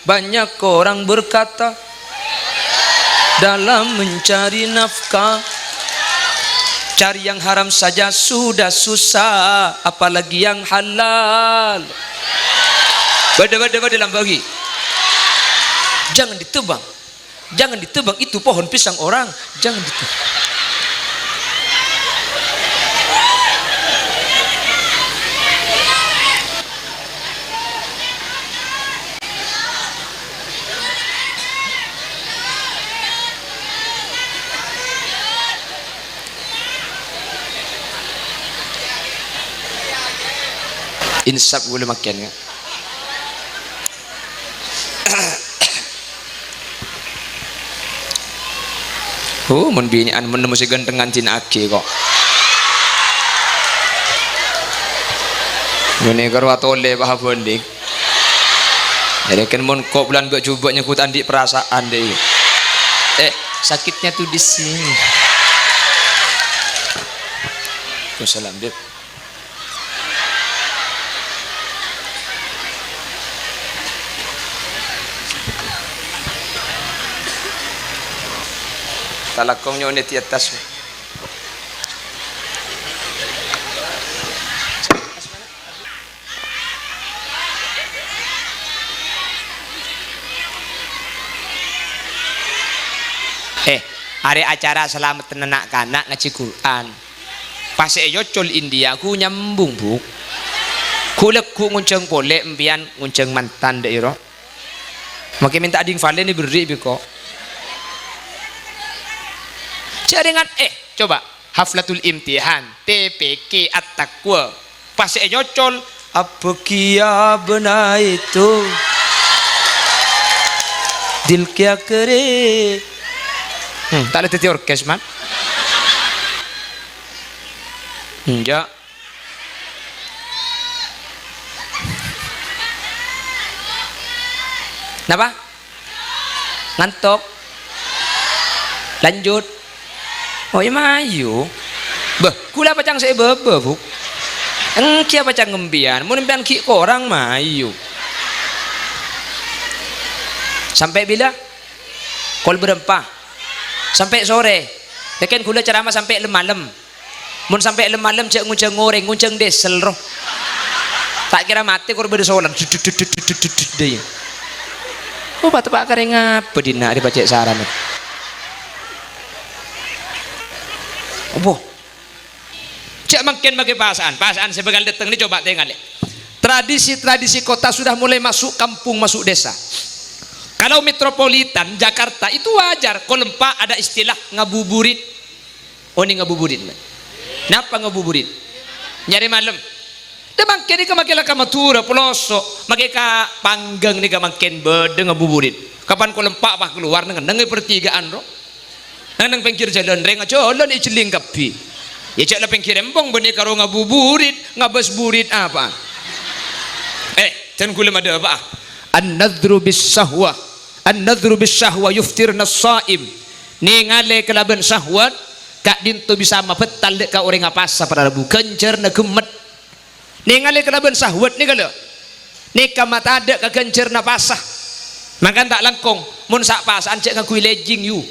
Banyak orang berkata dalam mencari nafkah, cari yang haram saja sudah susah, apalagi yang halal. Bada dalam bagi. Jangan ditebang. Jangan ditebang, itu pohon pisang orang. Jangan ditebang. Insaf boleh makan ya. Mun binian mun mesti gantengan cina aki kok. Ngene karo atole bah bondik. Jadi kan mun kok bulan gak coba nyekut andi perasaan deh. Sakitnya tuh di sini. Wassalam Bib. Talakongnya unit di atas. Hari acara selamat tenanak kanak ngaji Quran. Pas yocol India ku nyambung bu. Kulek ku ngunceng pole empian ngunceng mantan daerah. Makin minta ading valen diberi biko. Jaringan coba haflatul imtihan TPK at-taqwa pas nyocol apa kia bena itu dil kia kere tak ada teti orkes man enggak kenapa ngantuk lanjut. Oh ya mayu, kula pacang saya bu, engkia pacang ngembian, mau nembian ki orang mayu. Sampai bila? Kol berempah, sampai sore. Tekan kula ceramah sampai malam. Mun sampai malam cek ngunceng goreng, ngunceng desel roh. Tak kira mati kor bersolan. Oh batu pak kering apa dina dibaca saran. Cek makin bagi pasaan sebagai datang ini coba tengok lihat. Tradisi kota sudah mulai masuk kampung, masuk desa. Kalau metropolitan Jakarta itu wajar. Kalau lempak ada istilah ngabuburit. Oh ini ngabuburit. Kenapa ngabuburit? Nyari malam. Dia makin ni makin lah kamatura pelosok, makin ka panggang ni makin berde ngabuburit. Kapan kalau lempak bah keluar dengan pertigaan roh. Nang pengkir jalan reng aja Allah ni celing kapi. Ya cak lah pengkir embong benih karo ngabuburit, ngabas burit apa? Ten kulam ada apa? An-nadhru bis-sahwa. An-nadhru bis-sahwa yuftirna as-saim. Ni ngale kelaban syahwat kak dintu bisa mapetal dek ka orang apasa pada rabu kencer na gemet. Ni ngale kelaban syahwat ni kalau. Ni kamata ada ka kencer na pasah. Makan tak langkong mun sak pasan cek ngakui lejing you.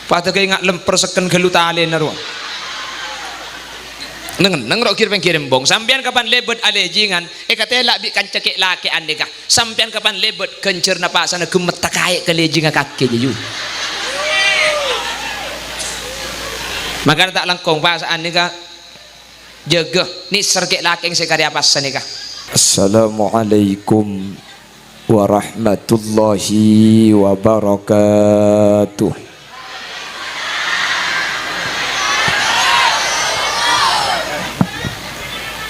Pada kaya ngak lemper seken gelu tali naruh. Neng rok kir pengkir embong. Sampian kapan lebet alejingan? Katanya lak bi kan cekik laki ande kah? Sampian kapan lebet kencer na pasana gemet takai ke lejingan kaki je you. Maka tak langkong pasaan ni kah? Jaga ni sergek laki yang sekali apa sani kah? Assalamualaikum warahmatullahi wabarakatuh.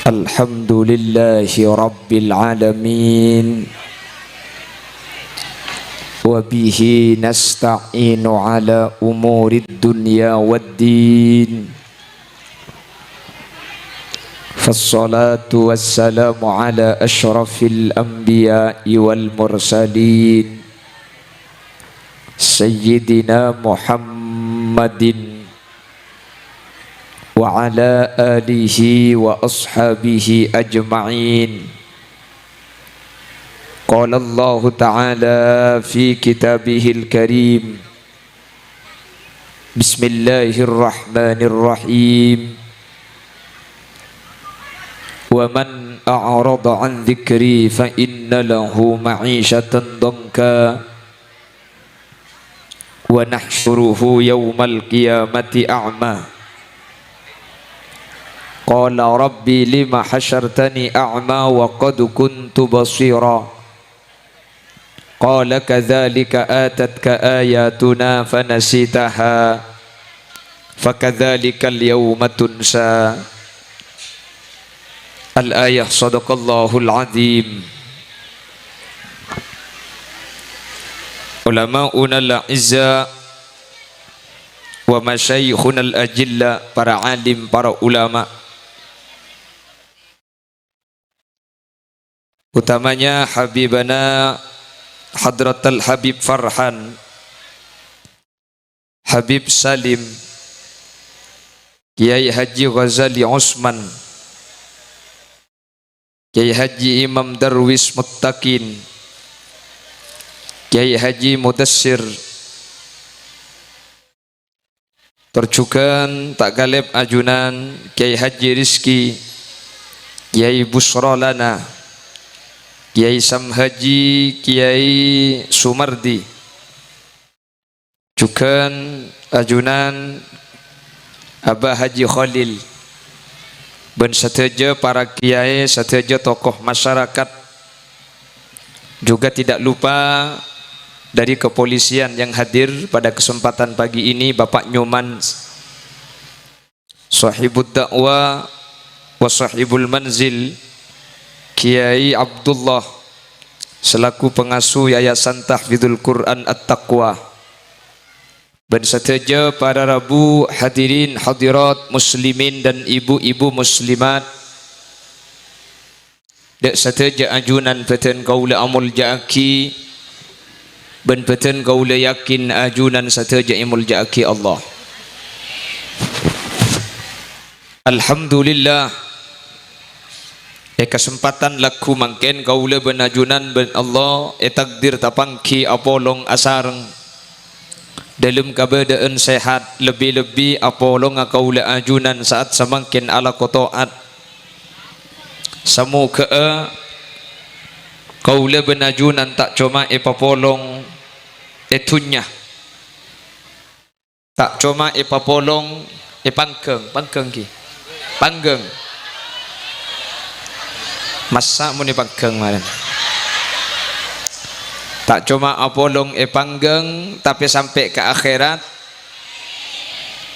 Alhamdulillahi Rabbil Alamin Wabihi nasta'inu ala umurid dunya waddin Fassalatu wassalamu ala ashrafil anbiya'i wal mursalin Sayyidina Muhammadin wa ala alihi wa ashabihi ajma'in قال الله تعالى في كتابه الكريم بسم الله الرحمن الرحيم ومن أعرض عن ذكري فإن له معيشة ضنكا ونحشره يوم القيامة أعمى قال ربي لم حشرتني أعمى وقد كنت بصيرا قال كذلك آتتك آياتنا فنسيتها فكذلك اليوم تنسى الآية صدق الله العظيم. Ulama'una al-izza wa masyayikhuna al-ajilla, para alim, para ulama, utamanya Habibana Hadratal Habib Farhan, Habib Salim, Kiai Haji Ghazali Osman, Kiai Haji Imam Darwis Muttaqin, Kiai Haji Mudassir, terjukan tak galib ajunan Kiai Haji Rizki, Kiai Busra Lana, Kiai Sam Haji, Kiai Sumardi, juga ajunan Abah Haji Khalil, dan seteja para kiai, seteja tokoh masyarakat, juga tidak lupa dari kepolisian yang hadir pada kesempatan pagi ini, Bapak Nyoman Sahibud Dakwah wa Sahibul Manzil, Kiai Abdullah selaku pengasuh Yayasan Tahfidzul Quran At-Taqwa, dan seteja para rabu hadirin hadirat muslimin dan ibu-ibu muslimat, dan seteja ajunan peten kaula amul ja'aki, ben peten kaula yakin ajunan seteja imul ja'aki Allah. Alhamdulillah, kesempatan laku mangken kaula benajunan ben Allah takdir tapangki apolong asareng dalam keadaan sehat, lebih-lebih apolong kaula ajunan saat semangkin ala kotoat semoga kaula benajunan tak cuma papolong etunya, tak cuma papolong pangkeng ki panggeng masa muni pangkeng malam, tak cuma apolong panggeng tapi sampai ke akhirat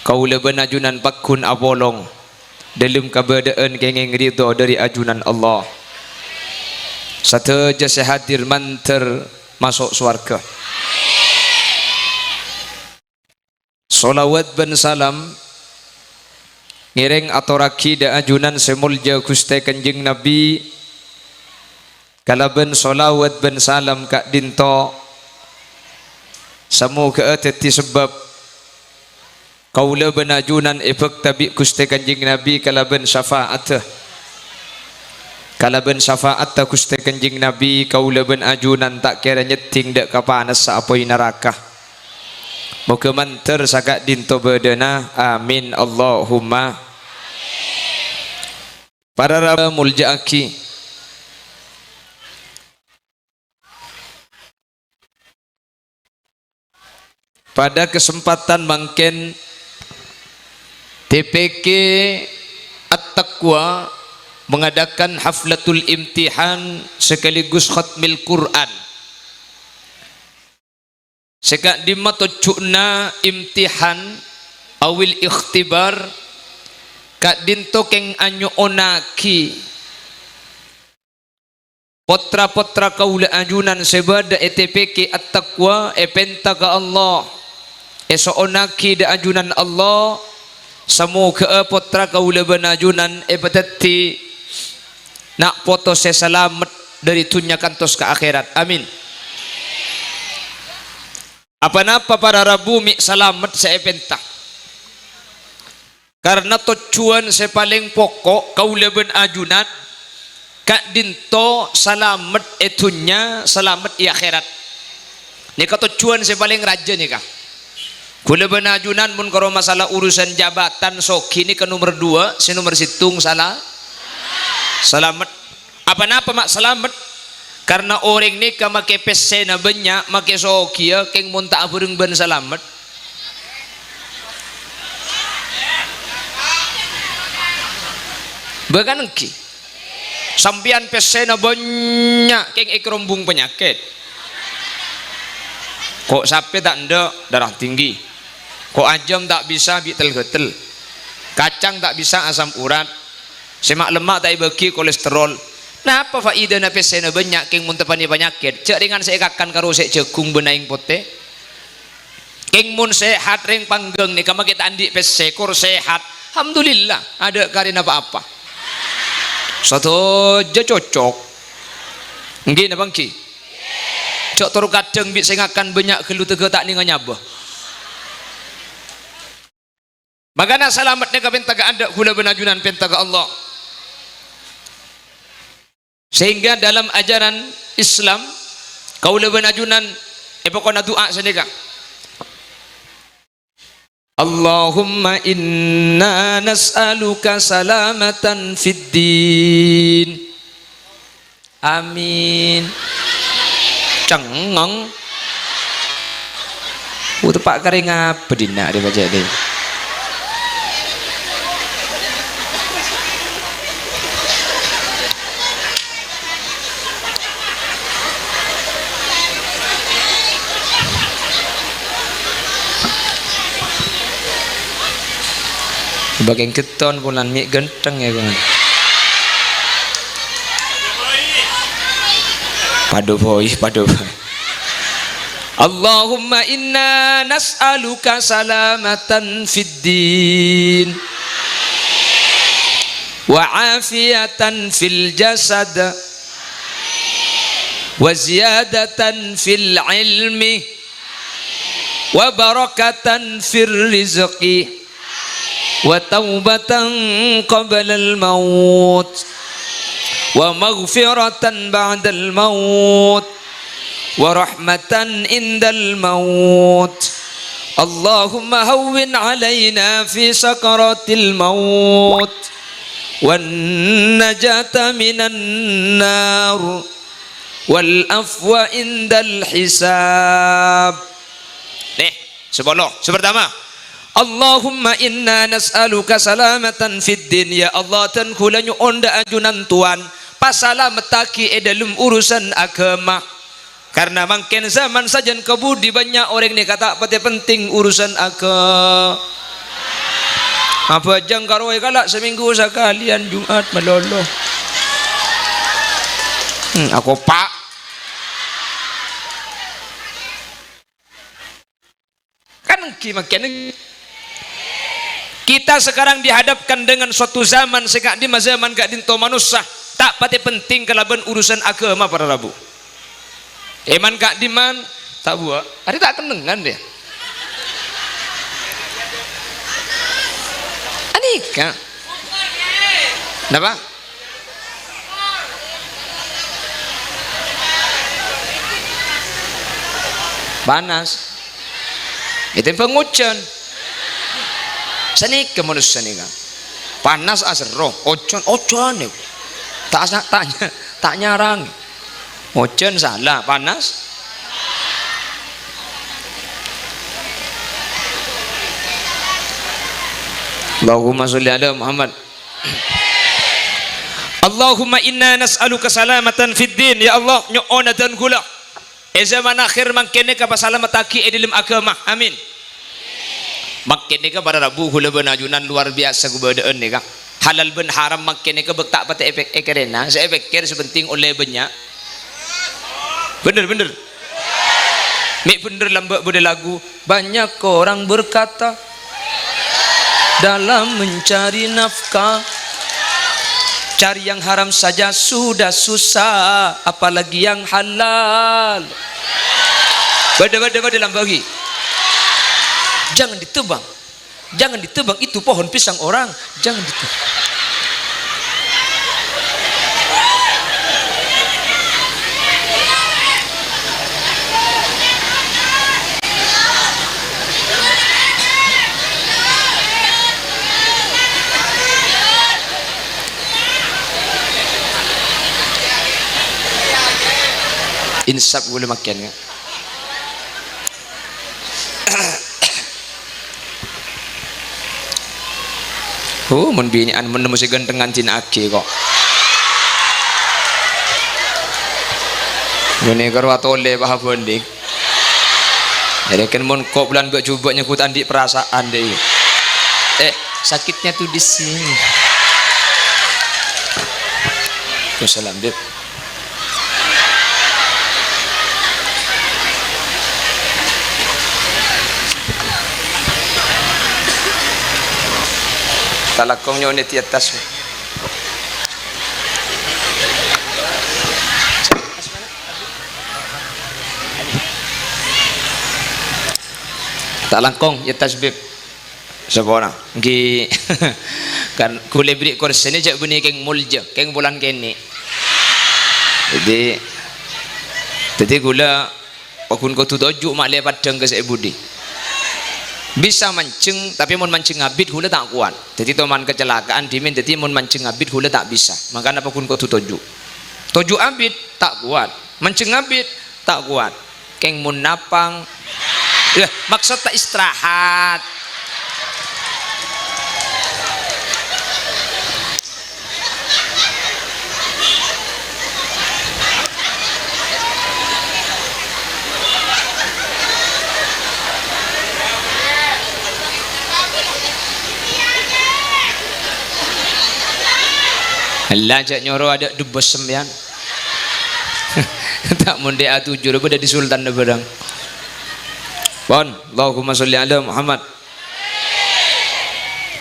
kaula benajunan pakun apolong dalam keadaan kenging ridho dari ajunan Allah, sateja sehadir manter masuk surga. Salawat ben salam ngiring atoraki da ajunan semulja Gusti Kanjeng Nabi, kalaben salawat ben salam kak dinto semoga teti sebab kaula ben ajunan efek tabi Gusti Kanjeng Nabi kalaben syafaat, kalaben syafaat ta Gusti Kanjeng Nabi kaula ben ajunan tak kira nyeting dak kapanas saapoi neraka. Moga manter sakak dinto bedena, amin Allahumma. Para rabu muljaaki, pada kesempatan mangken TPK At-Taqwa mengadakan haflatul imtihan sekaligus khatmil Quran. Sekak dimatocukna imtihan awil ikhtibar kak dinto keng anyo onaki potra-potra kaula ajunan sebada TPK At-Taqwa penta ka Allah eso onaki da ajunan Allah semoga potra kaula benajunan petati nak foto saya selamat dari dunia kantos ke akhirat, amin. Apa-apa para rabu mi selamat saya penta, karena tujuan saya paling pokok kaula ben ajunan kak dinto selamat etunya selamat di akhirat. Ni kata tujuan saya paling raja ni kah. Kula benajunan mun karo masalah urusan jabatan soki ni ke nomor 2, si nomor situng salah selamat. Apa napa mak selamat? Karena orang ni ka make pese na banyak make soki ya keng mun tak burung ben selamat. Bahkan engki sampian pese na banyak keng ikrombung penyakit. Kok sapi tak ndak darah tinggi, kok ajam tak bisa bitel-getel, kacang tak bisa asam urat, semak lemak tak bagi kolesterol. Nah apa faedah na pese na banyak keng mun tepani penyakit? Cek ringan saya kakan karo sek jagung benaing pote. Keng mun sehat ring panggeng ni kama kita andi pese kor sehat. Alhamdulillah ada karina apa-apa. Satu aja cocok. Nggih napa nggih? Cok turu kadang bik sing akan banyak gelu tege tak ninga nyabah. Magana selamat ni kapentaga anda kula benajunan pentaga Allah. Sehingga dalam ajaran Islam kaula benajunan pokokna doa sedeka. Allahumma inna nas'aluka salamatan fid din. Amin. Cengeng. Tepak kare ngapa dina dia baca dia. Bagian keton bulan mik genteng ya kawan. Padu boy. Allahumma inna nas'aluka salamatan fid din wa afiyatan fil jasad wa ziyadatan fil ilmi wa barakatan fir rizqi wa taubatan qabla al maut wa maghfiratan ba'da al maut wa rahmatan indal maut. Allahumma hawwin alaina fi sakaratil maut wan najata minan nar wal afwa indal hisab. Nih sepuluh sepertama. Allahumma inna nas'aluka salamatan fid din. Ya Allah tan kula nyuonda ajunan tuan pasalamataki dalam urusan agama. Karena makin zaman sajan kebudi banyak orang ni kata pati penting urusan agama. Apa jang karoi kalak seminggu sekalian Jumat melolo. Aku pak. Kan makin kita sekarang dihadapkan dengan suatu zaman sekak di zaman kak dinto manusia tak pati penting kelaban urusan agama para rabu. Eman kak diman tak buat, hari tak kenengan dia. Anika, kenapa? Panas. Itu pengucan. Sani ke manusia ni kan panas asroh ocan ni tak nyarang ocan salah panas. Allahumma sholli ala Muhammad. Allahumma inna nas'aluka salamatan fid din. Ya Allah nyoona dan gula zaman akhir mangkene ka pasalamataki dalam agama. Amin. Makin ni ka para rabu hula benajunan luar biasa kubadaan ni ka halal ben haram makin ni ka bektak pati efek ekerena saya pikir sepenting oleh banyak bener mik bener lambak bude lagu banyak orang berkata dalam mencari nafkah cari yang haram saja sudah susah apalagi yang halal bade lambagi. Jangan ditebang itu pohon pisang orang, jangan ditebang. insap boleh makan kan. Oh, mun binian mun mesti gentengan cina aki kok. Gune karo atole bah bondik. Jadi kan mun kok bulan buat coba nyekut andi perasaan deh. Sakitnya tuh di sini. Wassalam, Beb. Talakongnya ini di atas. Talangkong di atas, Beb. Sekolah ngi kan kule beri kursi ini jak bunyi keng mulja keng bulan kene jadi gula pakun kau tu dojuk mak le padang ke saya budi bisa mancing tapi mun mancing abid gula tak kuat jadi teman kecelakaan dimin jadi mun mancing abid gula tak bisa makanya pakun kau tu tojuk abid tak kuat mancing abid tak kuat keng mun napang maksud tak istirahat. Lajak nyoro ada dubes sembian tak mundi A7 pada di Sultan Bedang pon Allahumma sholli ala Muhammad.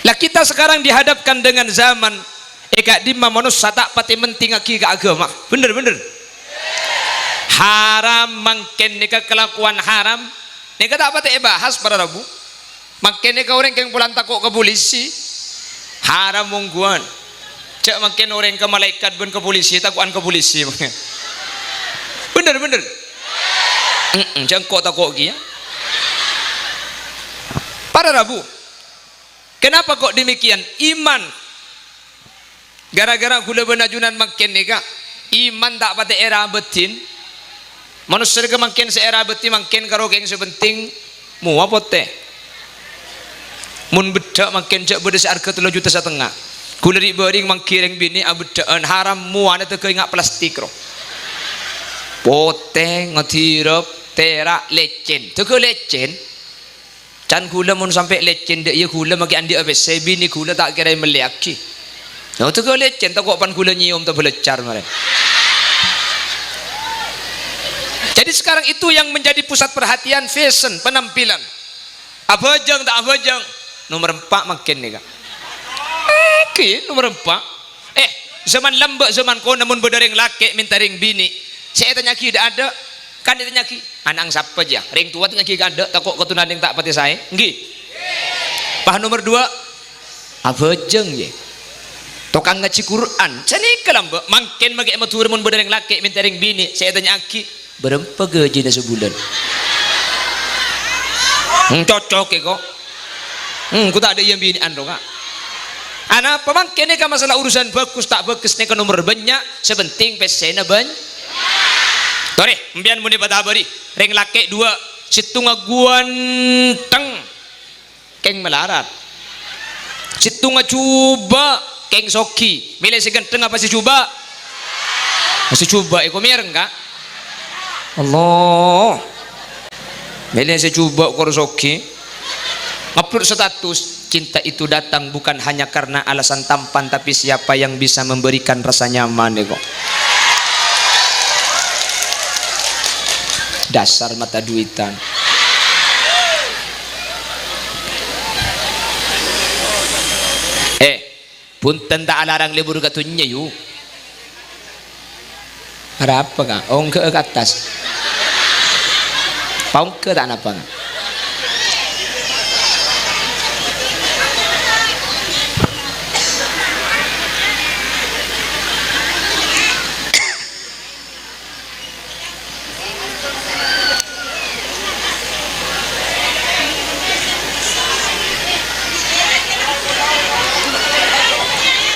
Lah kita sekarang dihadapkan dengan zaman eka dimma manusia tak pati menting aki ke agama bener haram mangken nika kelakuan haram nika tak pati bahas para rabu mangken nika orang yang pulang takut ke polisi haram mungguan cak makin orang ke malaikat ben ke polisi takuan ke polisi bener jangan kok takut lagi ya para rabu kenapa kok demikian iman gara-gara kula benajunan makin ni kak iman tak pada era betin manusia ke makin seera betin makin karo keng sepenting mu apa teh mun bedak makin jak bedes harga 3,5 juta kula dibering mangkireng bini abedaan haram muana teu ingat plastik ro poteng ngatirep terak lecen teu lecen can kula mun sampai lecen dek ye kula magi andi abc bini kula tak kira meliaki no teu lecen tak kok pan kula nyium teu belecar mare. Jadi sekarang itu yang menjadi pusat perhatian fashion penampilan abajang tak abajang nomor 4 makin nih kak nomor 4 zaman lambak zaman kau namun berdaring laki minta ring bini saya tanya ki tidak ada kan ditanya ki anak siapa aja ring tua tanya ki ada takut ketunan yang tak pati saya nggih pah nomor 2 abajeng ye tukang ngaji Quran cani kelambak makin magi matur mun berdaring laki minta ring bini saya tanya ki berapa gajinya sebulan cocok ya kok ku tak ada yang bini ando kak anak pemangkin ini masalah urusan bagus tak bagus ini nomor banyak sepenting pesena banyak tore mbian muni pada bari ring laki 2 situ ngaguan teng keng melarat situ ngacuba keng soki milih si ganteng apa si cuba masih cuba iko mireng kak Allah milih si cuba kor soki upload status cinta itu datang bukan hanya karena alasan tampan tapi siapa yang bisa memberikan rasa nyaman kok dasar mata duitan punten tak alarang libur katunya yuk ada apa kak ke atas paung ke tak apa kak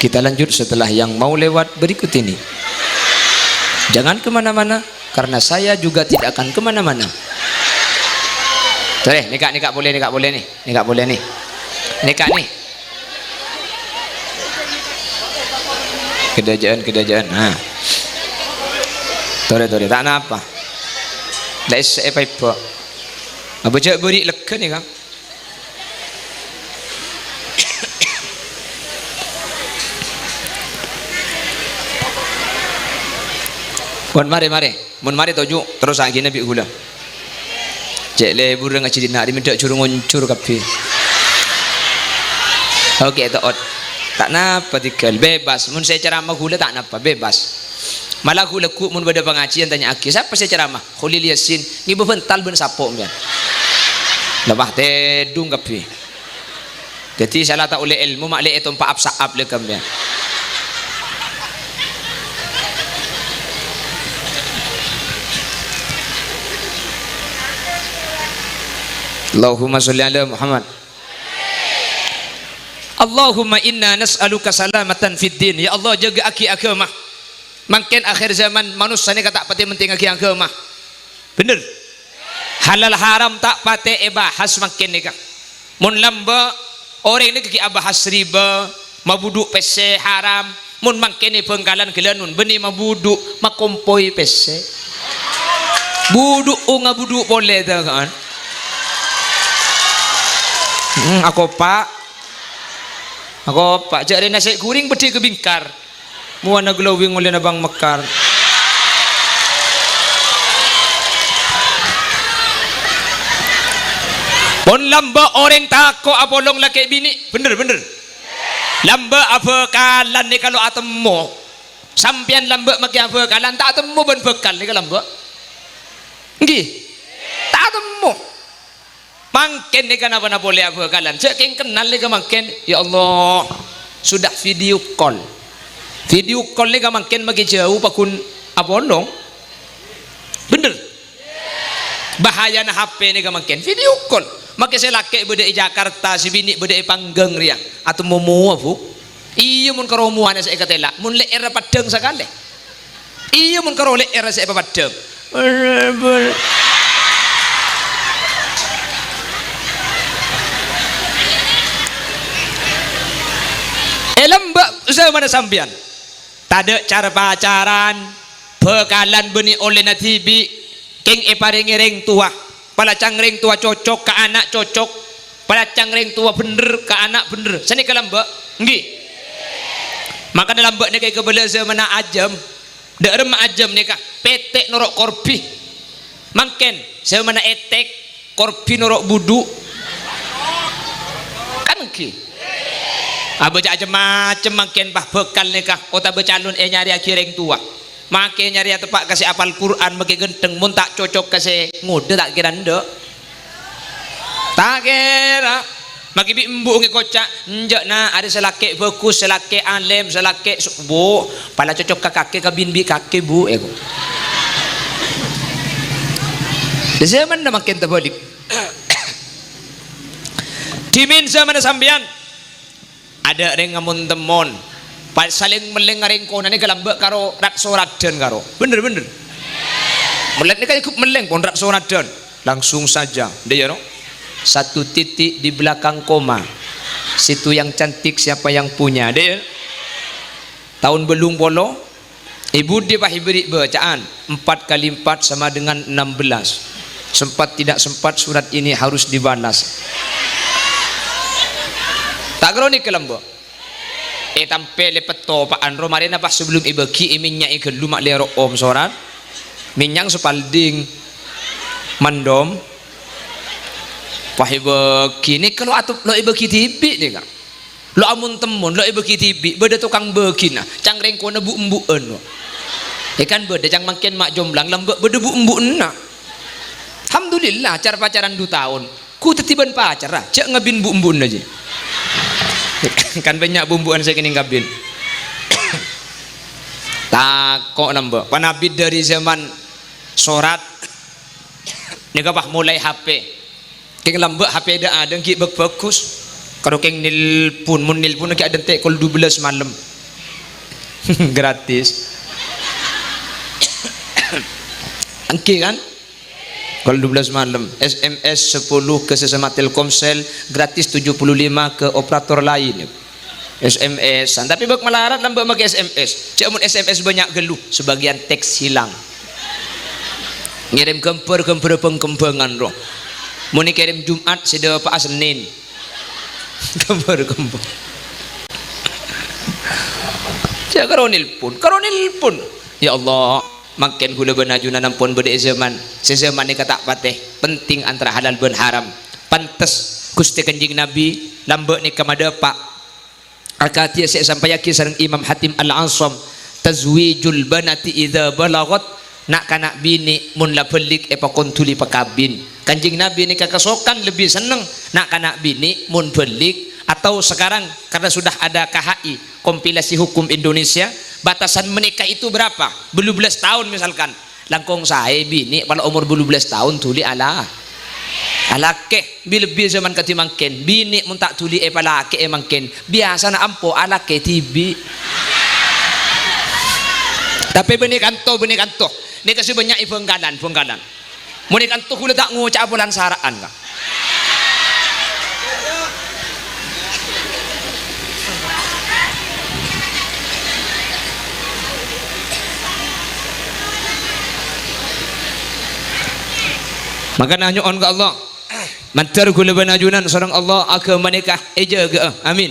kita lanjut setelah yang mau lewat berikut ini jangan kemana-mana karena saya juga tidak akan kemana-mana. Tuh nikah boleh, nikah boleh nih, nikah boleh nih, nikah nih. Kedajaan. Nah, tore tak apa. Dah apa ipo. Apa je beri lega ni kang. Mun mari toju terus lagi nabi gula. Cek le burung ngaji dina di minta curung nguncur kabeh. Okey taot. Tak napa tikal bebas. Mun saya ceramah gula tak napa bebas. Malah gula ku mun bada pengajian tanya aki siapa saya ceramah? Khalil Yasin. Ni bental ben sapok kan. Lebah tedung kabeh. Jadi salah tak oleh ilmu mak le itu empat apsaap le kabeh. Allahumma sholli ala Muhammad. Allahumma inna nas'aluka salamatan fid din. Ya Allah jaga aki agama. Makin akhir zaman manusia ni kata pati penting aki agama. Bener. Halal haram tak pati bahas makin ni kak. Mun lamba orang ni kaki bahas riba, mabuduk pese haram. Mun makin ni pengkalan gelanun beni mabuduk makompoi pese. Buduk ngabuduk boleh tak kan? Aku pak jadi nasi kuring beti ke bingkar muana glowing oleh nabang mekar. Pon lamba orang tako apolong laki bini bener lamba apa kalan ni kalau atemo sampian lamba maki apa kalan tak atemo ben bekal ni kalau lamba nggih tak atemo. Mangken ni kan apa boleh apa kalian cek kenal ni kan mangken ya Allah sudah video call ni kan mangken bagi jauh pakun apa dong bener bahaya na HP ni kan mangken video call maka saya laki beda di Jakarta si bini beda di Panggang ria atau momo apa iya mun karo muana saya katela mun le era padang sekali iya mun karo le era saya padang lembak zaman sampian tak ada cara pacaran bekalan beni oleh na TV king paringi ring tua palacang ring tua cocok ke anak cocok palacang ring tua bener ke anak bener sini ke lembak nggih maka dalam lembak ni kayak kebela zaman ajam daerah ajam ni kah petek norok korbi mangken zaman etek korbi norok budu kan nggih. Baca macam makin bah bekal nikah kota becalon nyari akhireng tua makin nyari tepak kasih apal Quran makin genteng mun tak cocok kasih ngode tak kira ndak tak kira makin bimbu ngi kocak njak na ada selake bagus selake alim selake bu pala cocok ke kaki ke binbi kaki bu ego di zaman makin terbalik dimin zaman sambian ada ring ngamun temon saling melengaring kona ni kalambak karo rakso raden karo bener melek ni kan ikut meleng pon rakso raden langsung saja dia no satu titik di belakang koma situ yang cantik siapa yang punya dia tahun belum polo ibu dia beri bacaan 4 kali 4 sama dengan 16 sempat tidak sempat surat ini harus dibalas. Tak kronik kelambo. Tampil lepeto pak Andro marina pas sebelum ibeki minyak ikelu mak lero om sorat. Minyak sepalding mandom. Pahibeki ni kalau atup lo ibeki tibi ni kan. Lo amun temun lo ibeki tibi beda tukang beki nah. Cangreng ko na bu embuan lo. Ikan beda cang makin mak jomblang lembek beda bu embuan nah. Alhamdulillah cara pacaran 2 tahun. Ku tetiban pacar lah. Cak ngabin bu embuan aja. Kan banyak bumbuan saya kini ngabin takok nambah panabid dari zaman sorat ni kapah mulai HP keng lambak HP dah ada ki bagus kalau keng nilpun mun nilpun ki ada tek kol 12 malam gratis Angki kan? Kalau 12 malam SMS 10 ke sesama Telkomsel, gratis 75 ke operator lain. SMS-an, tapi bak melarat lambak pakai SMS. Cak mun SMS banyak geluh, sebagian teks hilang. Ngirim kemper pengkembangan roh. Mun kirim Jumat sida apa Senin. Kemper. Cak karonil pun. Ya Allah, makin gula benajunan ampun beda zaman. Sezaman ni kata pateh, penting antara halal dan haram. Pantes Gusti Kanjeng Nabi lambak ni kamada pak akatia saya sampai yakin sareng Imam Hatim Al-Ansam tazwijul banati idza balagat nak kanak bini mun la pelik epa kontuli pakabin. Kanjeng Nabi ni kakasokan lebih seneng nak kanak bini mun pelik, atau sekarang karena sudah ada KHI kompilasi hukum Indonesia, batasan menikah itu berapa? 12 tahun misalkan. Langkong saya bini pada umur 12 tahun tuli ala alake lebih zaman kati mangken bini mun tak tuli palake mangken biasa na ampo alake tibi. Tapi benih kanto ni kasi banyak penggalan muni kanto kula tak ngucap bulan saraan ka. Maka nanyoon ke Allah mantar kula banajunan sareng Allah agama nikah ejaga amin.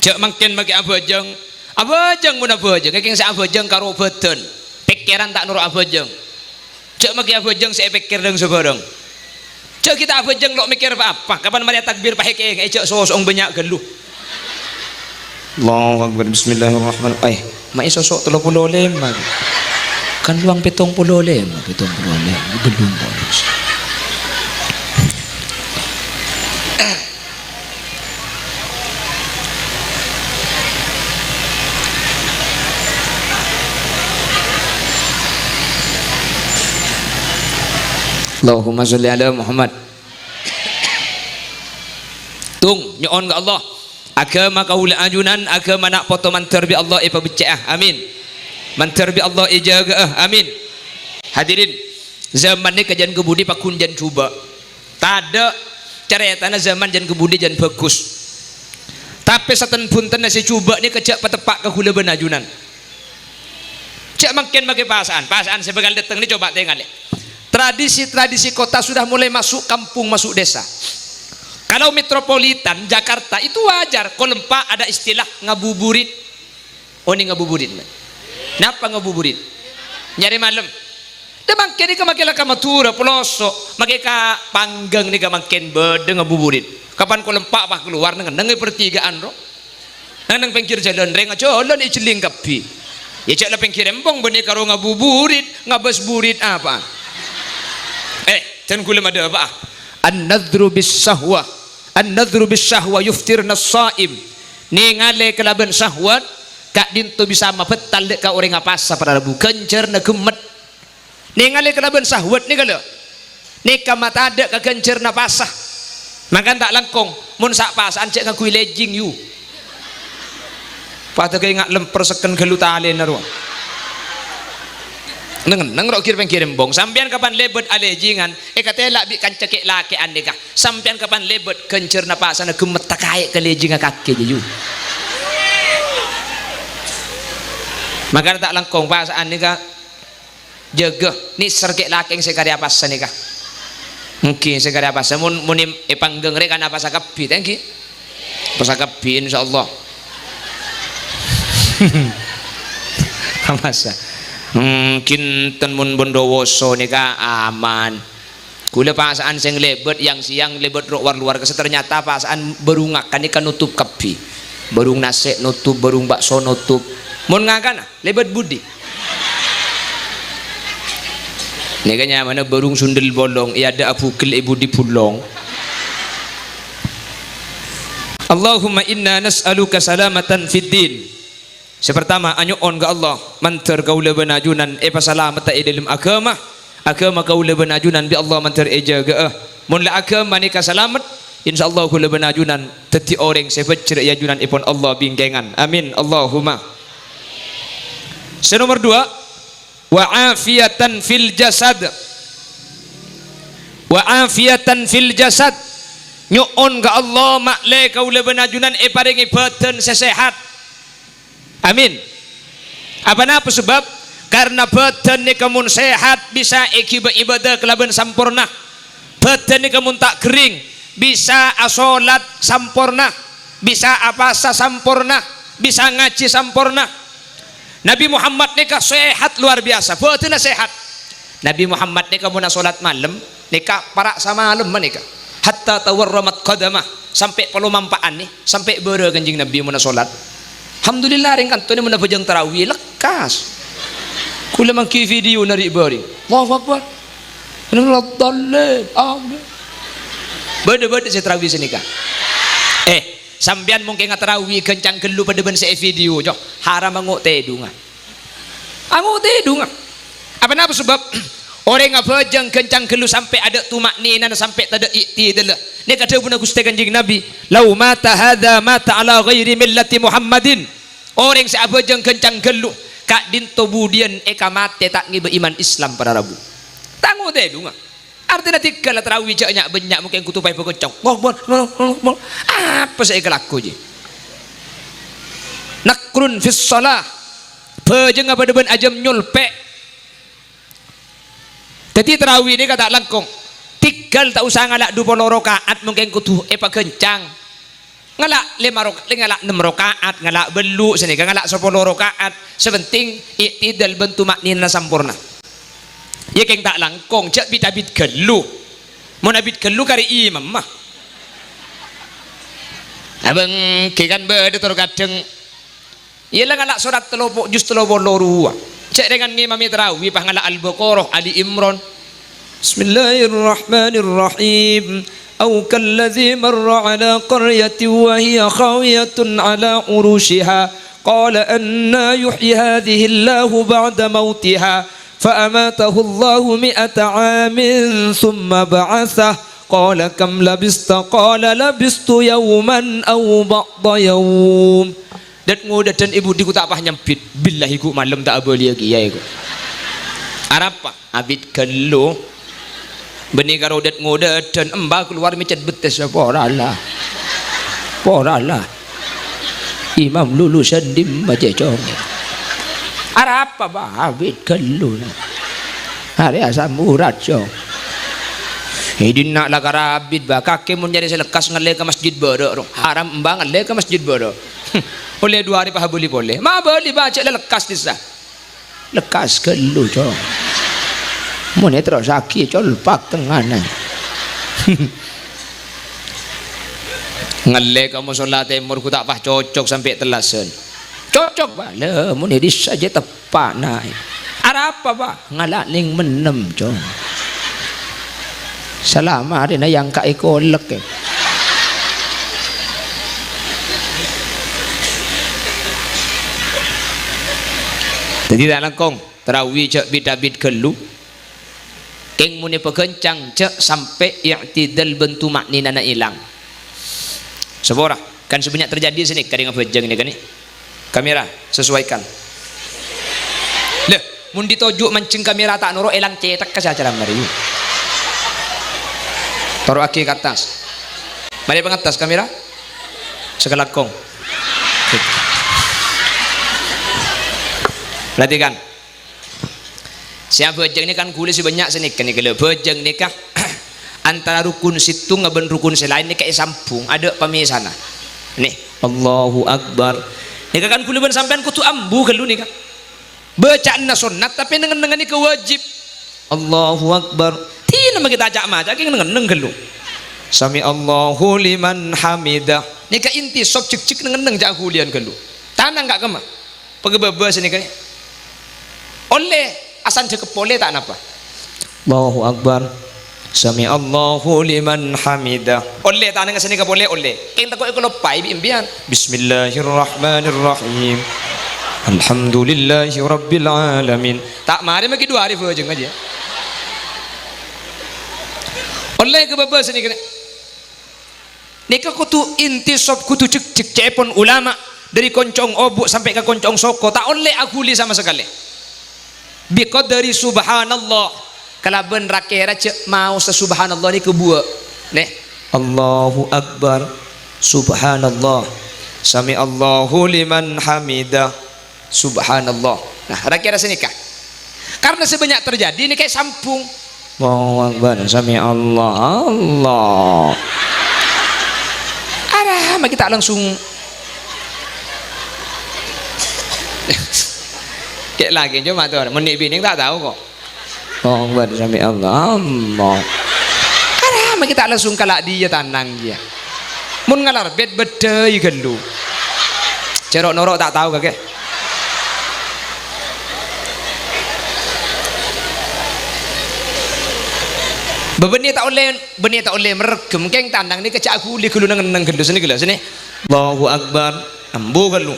Cak mangken make abajeng mun abajeng kaking sa abajeng karo beten pikiran tak nurut abajeng. Cak make abajeng saya pikir deung sebarang. Cak kita abajeng lok mikir apa kapan mari takbir paheke ejak sosong banyak geluh. Allahu akbar bismillahirrahmanirrahim. Mai sosok 35 kan luang 75 belum bonus. Allahumma sholli ala Muhammad. Tung nyoon ke Allah agama kaula ajunan agama nak poto mantar bi Allah ipa becah amin. Mantar bi Allah ijaga amin. Hadirin zaman ni kajian kebudi pakun jan cuba tada caretana zaman jan kebudi jan bagus, tapi satan punten nasi cuba ni kejak patepak ke hula benajunan cak makin make pasaan sebagai datang ni coba tengok tradisi kota sudah mulai masuk kampung masuk desa. Kalau metropolitan Jakarta itu wajar kalau lempak ada istilah ngabuburit. Oh ni ngabuburit napa ngabuburit nyari malam dah makin ni kamakilah kamatura pelosok makin ka panggang ni kamakin bede ngabuburit kapan ko lempak bah keluar dengan pertigaan roh nang pengkir jalan reng jalan iceling kapi ya cak la pengkir embong bene karo ngabuburit ngabas burit apa ten kula ada apa an-nadhru bis-sahwa yuftirna as-saim ni ngale kelaban syahwat kak dinto bisa mapetal dek ka orang ngapasa pada rebu kencer na gemet ningali kelaban sahwat ni kalau ni kamata ada ka kencer na pasah makan tak langkong mun sak pasan cek ngakui lejing you pada kaya ngak lemper seken gelu tali naruh neng rok kirim bong sampean kapan lebet alejingan katela bi kancekek laki andeka sampean kapan lebet kencer na pasah na gemet takae ke lejinga kaki je you. Maka tak langkong pasaan ni ka jaga ni sergek laking sekali apa ni ka mungkin sekali apa mun panggang rek kan apa sakapi thank you pasakapi insyaallah masa mungkin ten mun bondowoso ni ka aman kula pasaan sing lebet yang siang lebet luar ke ternyata pasaan berungak kan ikan nutup kapi berung nasi nutup berung bakso nutup mun ngakan lebat budi neganya mana berung sundel bolong ia ada apukil ibu di pulong. Allahumma inna nas'aluka salamatan fid din. Sepertama anyoon ke Allah mantar kaula benajunan pasalamata dalam agama kaula benajunan bi Allah mantar ejaga mun la agama ni kasalamat insyaallah kaula benajunan teti orang sebecer ajunan ipon Allah binggengan amin Allahumma. Nomor 2 wa afiatan fil jasad, wa afiatan fil jasad. Nyuon ka Allah makle kaula benajunan paringi badan sesehat. Amin. Apa napa sebab? Karena badan ni kamun sehat bisa ibadah kelaban sampurna. Badan ni kamun tak kering bisa asolat sampurna, bisa apasa sampurna, bisa ngaji sampurna. Nabi Muhammad ni ka sehat luar biasa, badan sehat. Nabi Muhammad ni kamun asolat malam, nikah para sama malam menikah. Hatta tawarramat qadamah, sampai perlu mampaan nih, sampai bere kanjing Nabi mun salat. Alhamdulillah ring kanto ni mun bajang tarawih lekas. Kula mangki video nari bari. Allahu Akbar. Ana dalil. Amin. Bade-bade saya tarawih senika. Sambian mungkin tarawih kencang gelu pada ben saya video jo. Haram anguk tedunga. Anguk tedunga. Apa napa sebab? Orang ngabajang kencang gelu sampai ada tumak nina sampai tak ada iktidal. Ni kata pun Gusti Kanjeng Nabi, "Lau mata hadza mata ala ghairi millati Muhammadin." Orang si abajang kencang gelu kak dinto budian eka mate tak ngibe iman Islam pada Rabu. Tangu teh dunga. Artinya tikala tarawih jaknya banyak mungkin kutupai pekecong. Apa saya kelaku je? Nakrun fis shalah. Bajang apa deban ajam nyulpe. Jadi tarawih ni kata langkong tinggal tak usah ngalak 20 rakaat mungkin kudu kencang ngalak 6 rakaat ngalak belu sini ngalak 10 rakaat sepenting iktidal bentu maknina sampurna ya keng tak langkong jak bit gelu mau nabit gelu kari imam mah abang kikan berde tur kadang ialah ngalak surat telopok jus telopok lorua cek dengan ngimami tarawih pah ngalak Al-Baqarah Ali Imran Bismillahirrahmanirrahim au kalladzi marra ala qaryatin wa hiya khawiyatun ala urushiha qala anna yuhyi hadhihi Allahu ba'da mautiha fa amatahu Allahu 100 amin thumma ba'athah qala kam labista qala labistu yawman aw ba'da yawm. Dan ngoda dan ibu diku tak pah nyempit billahi ku malam tak boleh lagi ya iku arapa abid gelo beni karo dat ngoda dan embak keluar micet betes poralah imam lulusan dim baca cong arapa bah abid gelo hari asam urat cong hidin nak lah karabid bah kake mun jadi selekas ngale ke masjid bodo haram embang ngale ke masjid bodo oleh 2 hari pah boleh ma boleh baca lekas disah lekas gelu cong mun terus sakit col pak tenganan ngale kamu solat timur ku tak pah cocok sampai telasen cocok bala mun dis saja tepak naik arapa ba ngalak ning menem cong selama hari na yang ka ikolek jadi tak langkong tarawih cak bidabid gelu keng muni pekencang cak sampai i'tidal bentu maknina na hilang sebora kan sebanyak terjadi sini kadang ngabajang ini kan ni kamera sesuaikan leh mun ditojuk mancing kamera tak nurut elang cetak ke acara mari taruh aki ke atas mari pengatas kamera sekelakong perhatikan siapa bajang ni kan kulis banyak sini kan kalau bajang ni kah antara rukun situ ngaben rukun selain ni kayak sampung ada pemisana nih Allahu Akbar ni kan kulis ban sampean kutu ambu kalau ni kan bacaan sunat tapi dengan ni kewajib Allahu Akbar tina kita ajak mah jadi dengan kalau sami Allahu liman hamidah ni ka inti sok cik dengan jak kulian kalau tanah enggak kemah pegebebe sini kan oleh asan cekep boleh tak napa Allahu Akbar sami Allahu liman hamidah oleh tak nang sini ka boleh oleh ing takok ko lepai bian Bismillahirrahmanirrahim Alhamdulillahi rabbil alamin tak mari magi 2 hari bajeng aja oleh ke baba sini kene nika kutu inti sob kutu cek cepon ulama dari koncong obuk sampai ke koncong soko tak oleh akuli sama sekali biqadari subhanallah kalaben rakira cek mau sesubhanallah ni kebuat neh Allahu akbar subhanallah sami Allahu liman hamidah subhanallah. Nah rakira senikah karena sebanyak terjadi ini kayak sampung Allahu akbar sami Allah arah mah kita langsung kayak lagi cuma tuh menik bini tak tahu kok oh buat sampai Allah karena kita langsung kalak dia tanang dia mun ngalar bed bedai gelu cerok norok tak tahu kakek bebenih tak oleh meregem keng tandang ni kecak aku li gelu nang gelu sini gelu sini Allahu akbar ambu gelu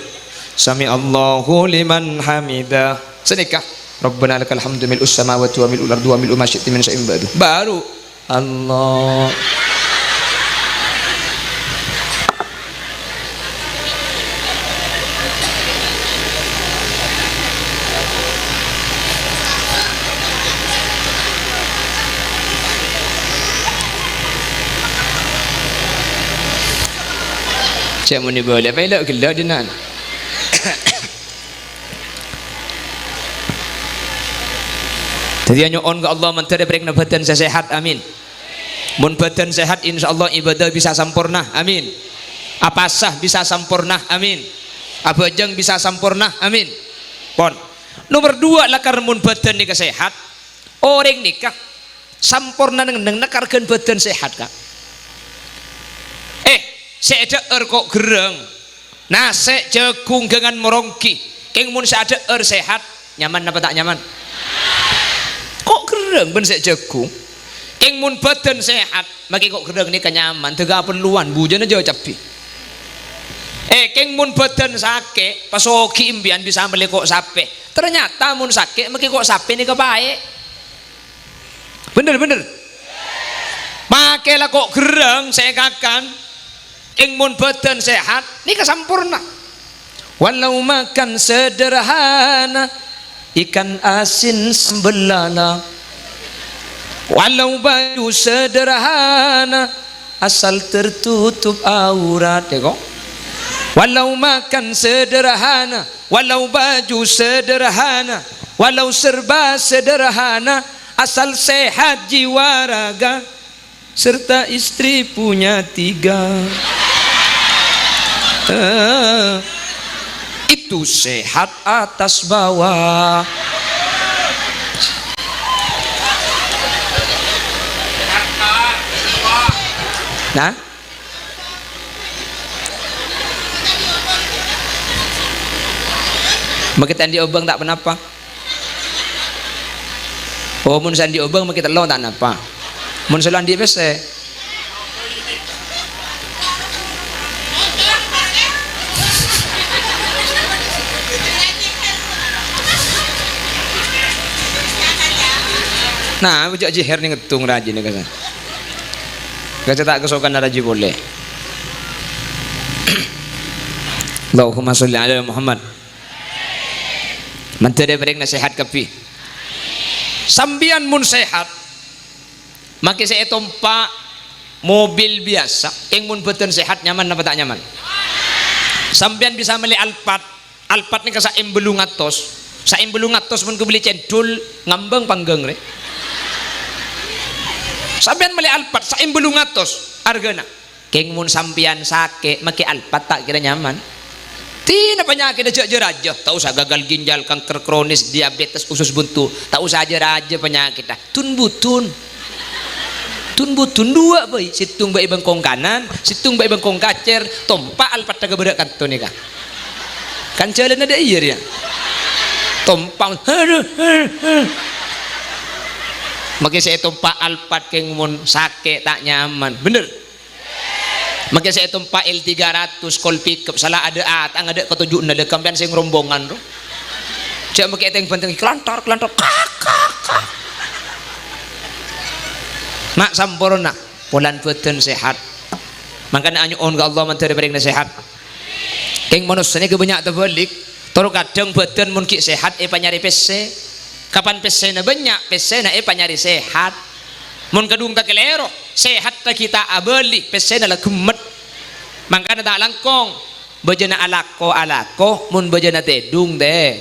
sami Allahu liman hamidah sedekah Rabbana lakal hamdu mil'us samawati wa mil'ul ardi wa mil'u ma syi'ta min syai'in ba'du baru Allah cak muni boleh apa elok gelak dinan jadi hanya on ke Allah menteri berikan badan sehat amin mun badan sehat insyaallah ibadah bisa sempurna amin apa sah bisa sempurna amin apa jeng bisa sempurna amin pon nomor 2 lakar mun badan nikah sehat orang nikah sempurna dengan nekarkan badan sehat kak seada kok gereng nase jagung dengan merongki keng mun seada sehat nyaman apa tak nyaman kok gereng ben sek jagung keng mun badan sehat maki kok gereng ni kenyaman tega perluan bujana jauh capi keng mun badan sakit pasoki imbian bisa melekok sape ternyata mun sakit maki kok sape ni kebaik bener makailah kok gereng saya kakan ing mun badan sehat ni kesempurna walau makan sederhana ikan asin sembelana walau baju sederhana asal tertutup aurat tengok walau makan sederhana walau baju sederhana walau serba sederhana asal sehat jiwa raga serta istri punya 3 itu sehat atas bawah nah makitan di obang tak kenapa oh mun sandi obang makita lo tak kenapa mun selan di bese nah bujak jiher ni ngetung raji ni kasa kasa tak kesokan raji boleh Allahumma sholli ala Muhammad menteri bering nasihat kepi sambian mun sehat maki saya tompak mobil biasa yang mun beten sehat nyaman apa tak nyaman sambian bisa beli alpat ni kasa embelung atos sa embelung atos mun kebeli cendol ngambang panggang re sampean beli alpat sa embelung atos argana keng mun sampean sakit maki alpat tak kira nyaman tina penyakit aja raja tak usah gagal ginjal kanker kronis diabetes usus buntu tak usah aja raja penyakit dah tun butun dua boy situng baik bengkong kanan situng baik bengkong kacer tompak alpat taga berak kanto ni kah kan jalan ada iya dia tompang maka saya tompak alpat keng mun sakit tak nyaman bener maka saya tompak L300 kol pickup salah ada atang ada ketujuh ada kampian sing rombongan tu cak maka yang penting kelantar mak sampurna polan beten sehat makanya anyu on ke Allah menteri bering sehat keng manusia ni kebanyak terbalik terus kadang badan mun ki sehat panyari pese kapan pesena banyak pesena panyari sehat mun kadung tak kelero sehat tak kita abeli pesena lah gemet mangkana tak langkong bejana alako mun bejana tedung deh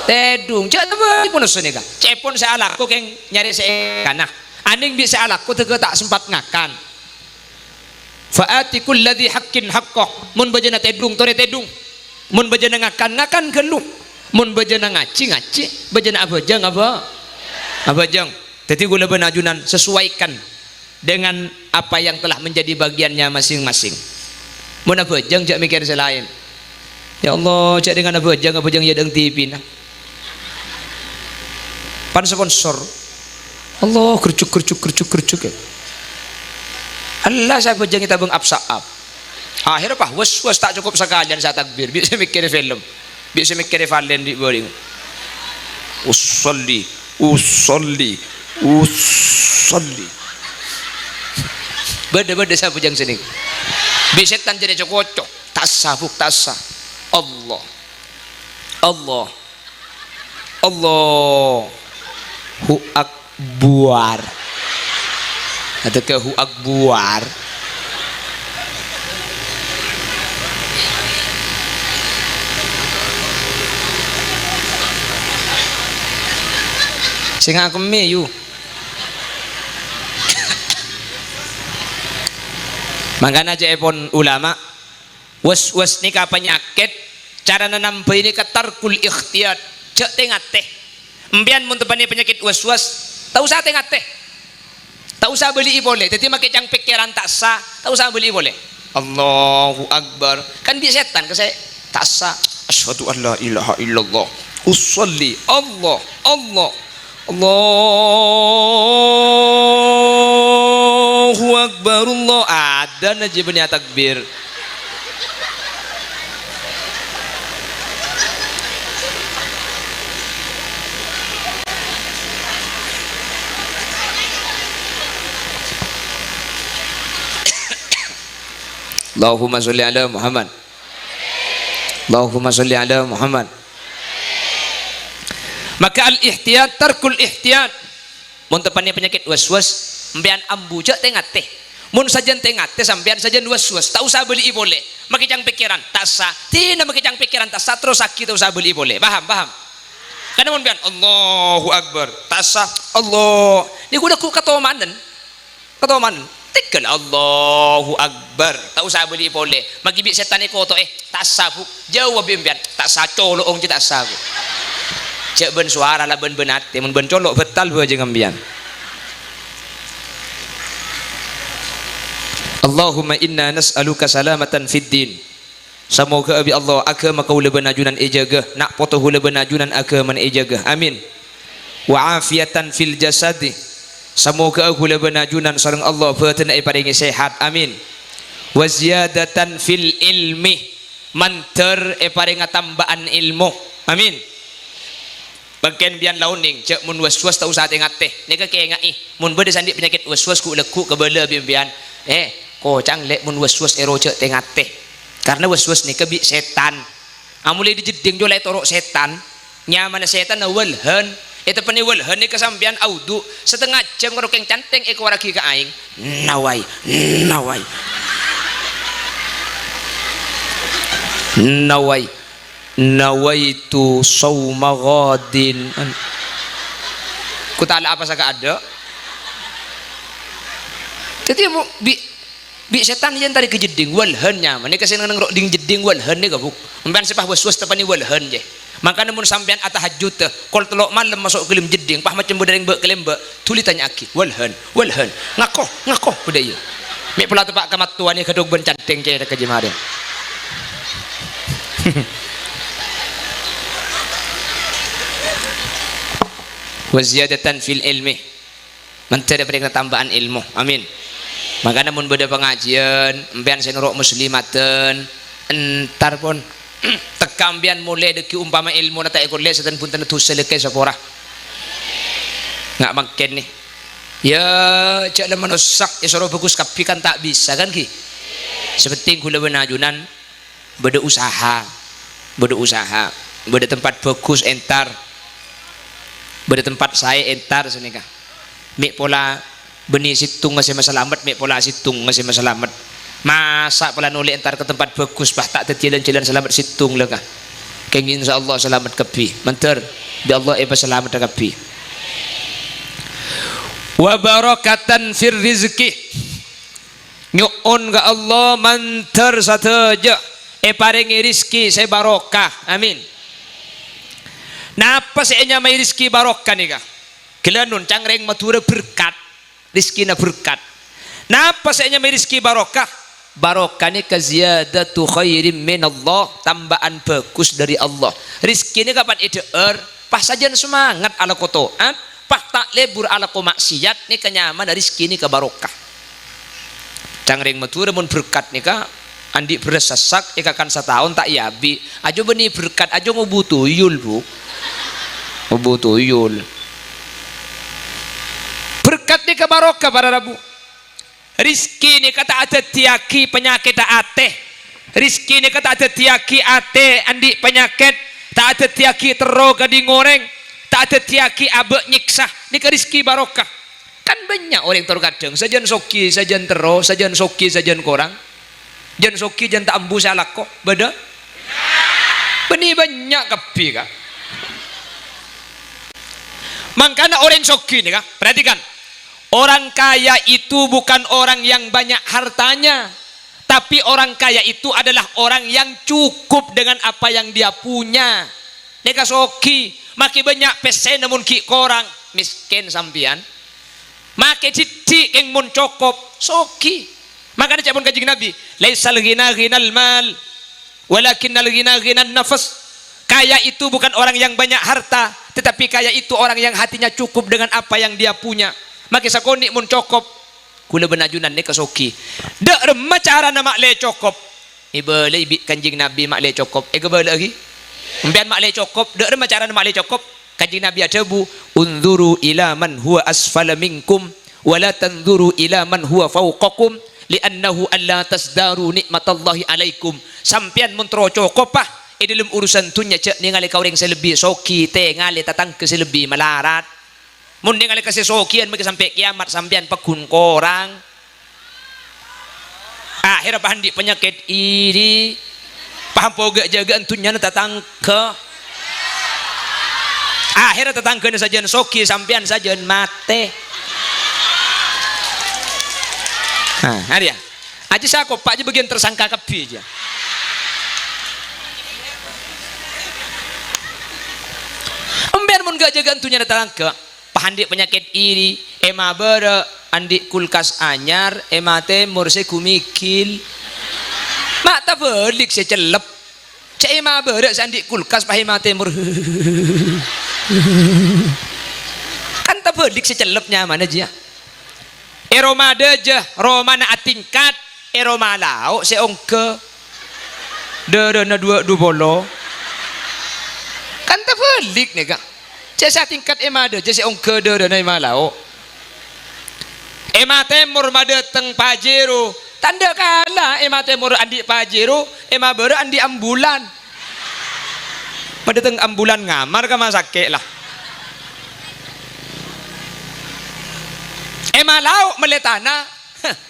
tedung jangan pun senega cepon saya alako keng nyari sekanah aning bisa alako tege tak sempat ngakan faati kulladhi haqqin haqqah mun bejana tedung tore tedung mun bejana ngakan geluh mun bejana ngaci bejana abajang abajang jadi gula benajunan sesuaikan dengan apa yang telah menjadi bagiannya masing-masing mun abajang jak mikir selain ya Allah jak dengan abajang ya deng TV nah pan sponsor Allah kercuk ya Allah saya abajang kita beng absaab akhirnya apa was tak cukup sekalian saya takbir bisa mikir film bisa mikir valen di boring usolli beda saya bujang sini bisetan jadi cokocok tasa Allahu akbar atau ke hu akbar sing aku meyu makanya aja pun ulama was nikah penyakit cara nampai ini tarkul ikhtiyar cek tengah teh empian mun tepani penyakit was tak usah tengah teh tak usah beli boleh jadi makai cang pikiran tak sah tak usah beli boleh Allahu akbar kan di setan ke saya tak sah asyhadu an la ilaha illallah usolli Allahu akbar Allah ada najibnya takbir Allahumma sholli ala Muhammad Allahumma sholli ala Muhammad. Maka al-ihtiyat tarkul ihtiyat mun tepani penyakit waswas mbean ambu cek tengah teh mun sajen tengah teh sampean sajen waswas tak usah beli boleh makicang pikiran tak sah tina makicang pikiran tak sah terus sakit tak usah beli boleh paham karena mun mbean Allahu akbar tak sah Allah ni kuda ku katomanen tekel Allahu akbar tak usah beli boleh magibik setan ni koto tak sah bu jawab mbean tak sah colok tak sah bu cek ben suara lah ben benate mun ben colok betal bu aja ngambian. Allahumma inna nas'aluka salamatan fid din. Semoga abi Allah agama kau leben ajunan ejaga nak potoh leben ajunan agama ejaga amin. Wa afiatan fil jasadi. Semoga aku leben ajunan sareng Allah batin ai paringi sehat amin. Wa ziyadatan fil ilmi manter ai paringa tambaan ilmu amin. Bagian bian launing cek mun waswas tak usah tengah teh nika ke ngai mun bede sandi penyakit waswas ku leku kebele bian kocang lek mun waswas ero cek tengah teh karena waswas nika bi setan amule dijeding jo lek torok setan nyaman setan walhan itu pani walhan nika sampean audu setengah jam karo keng canteng eko waragi ka aing nawai nawaitu sauma ghadin ku tala apa saka ada jadi bi setan yen tadi kejeding walhan nya mane kasen nang ding jeding walhan ni gabuk mban sepah waswas tepani walhan je makana mun sampean atahajud teh kol telok malam masuk kelim jeding pah macam budaring be kelembe tuli tanya aki walhan ngakoh budaya mi pula tepak kamat tuan ni kadog ben canteng je ka jemare wa ziyadatan fil ilmi menteri daripada tambahan ilmu amin. Makanya mun beda pengajian mbean senurok muslimaten entar pun tekambian mulai deki umpama ilmu nata ekor le setan pun tentu seleke sapora nggak makin nih ya cak le manusak ya soro bagus tapi kan tak bisa kan ki seperti kula benajunan beda usaha beda tempat bagus entar Beda tempat saya entar sini kah. Mik pola benih situng ngasih masalamat, mik pola situng ngasih masalamat. Masa pola nulik entar ke tempat bagus bah tak terjalan-jalan selamat situng lah kah. Kengin insyaallah selamat kepi. Menter bi Allah selamat kepi. Wa barakatan fir rizki. Nyuun ke Allah manter sateja paringi rizki saya barokah amin. Napa saya mai rizki barokah nih kah kelanun cangreng matura berkat rizki na berkat. Napa saya mai rizki barokah ni kaziyadatu khairim min Allah, tambahan bagus dari Allah. Rizki ni kapan ideer pas saja semangat ala kotoan pas tak lebur ala ko maksiat ni kenyaman rizki ni kebarokah. Cangreng matura mun berkat nika andi beres sasak ikakan setahun tak yabi ajo benih berkat ajo ngubutuyul bu ngubutuyul berkat nika barokah para rabu. Rizki nika tak ada tiaki penyakit tak ate. Rizki nika tak ada tiaki ate andi penyakit tak ada tiaki tero gadi ngoreng tak ada tiaki abe nyiksa nika rizki barokah. Kan banyak orang terkadang sajan soki sajan tero sajan soki sajan korang jan soki jan tak ambu salak kok beda benih banyak kepi kah. Makanya orang soki nih kah perhatikan orang kaya itu bukan orang yang banyak hartanya tapi orang kaya itu adalah orang yang cukup dengan apa yang dia punya. Neka soki makin banyak pesen namun ki korang miskin sampian make cici yang mun cokop soki. Makanya cakapun kanjeng Nabi laisal ghina ghinal mal walakinnal ghina ghinan nafas. Kaya itu bukan orang yang banyak harta tetapi kaya itu orang yang hatinya cukup dengan apa yang dia punya. Make sakoni mun cokop kula benajunan ni kasoki dak remah cara nama le cokop ibele ibi kanjeng Nabi mak le cokop gebele lagi mbian mak le cokop dak remah cara nama le cokop. Kanjeng Nabi ada bu unzuru ila man huwa asfala minkum wala tanzuru ila man huwa fawqakum li'annahu alla tasdaru nikmatallahi alaikum. Sampian mun tro cokopah dalam urusan tunya cek ningali kau ring selebih soki te ngali tatang ke selebih malarat mun ningali kasih sokian mungkin sampai kiamat sampian pekun korang akhirnya paham di penyakit ini paham poga jaga tunya tatang ke akhirnya tetangga saja soki sampean saja mate. Nah, hari ya. Aja saya kok Pak aja bagian tersangka kepi aja. Ember mun gak jaga antunya tetangga, pahandi penyakit iri, ema bere andi kulkas anyar, ema temur se kumikil. Mak tak belik se celep. Cek ema bere sandi kulkas pah ema temur. Kan tak belik secelupnya mana aja eromade aja romana atingkat eroma lau seongke dana dua bolo kan tak belik nih kak cesa tingkat emade aja seongke dana ema lau ema temur made teng pajero tanda kala ema temur andi pajero ema bere andi ambulan pada teng ambulan ngamar ka masake lah ema lau meletana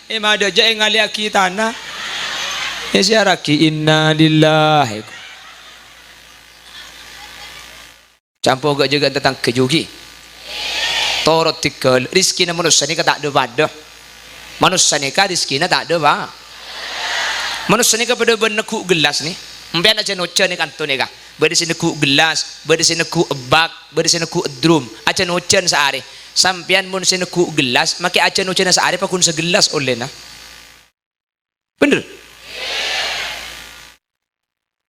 ema ada je ngali aki tanah siaraki inna lillahi campur gak juga tentang kejugi torot tikel rizki na manusia ni ka tak ada badah manusia ni ka rizki na tak ada ba manusia ni ka pada beneku gelas ni mbian aja noce ni kanto ni ka bade sineku gelas bade sineku ebak bade sineku drum aja nocen saare sampian mun sineku gelas make aja nocen saare pakun segelas oleh na bener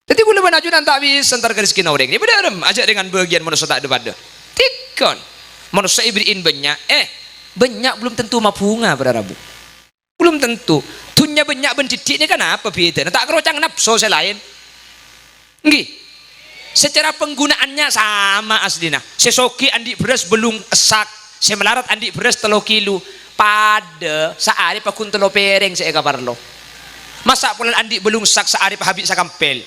jadi gula banajunan tak bisa antar garis kina orang ni bener aja dengan bagian manusia tak ada pada tikon manusia ibriin banyak banyak belum tentu mapunga pada rabu belum tentu tunya banyak bencitik ni kan apa beda tak kerocang nafsu selain nggih secara penggunaannya sama aslina sesoki andi beras belum esak semelarat andi beras 3 kilo pada saari pakun 3 pereng saya kabar lo masa pulan andi belum sak saari habis sakampel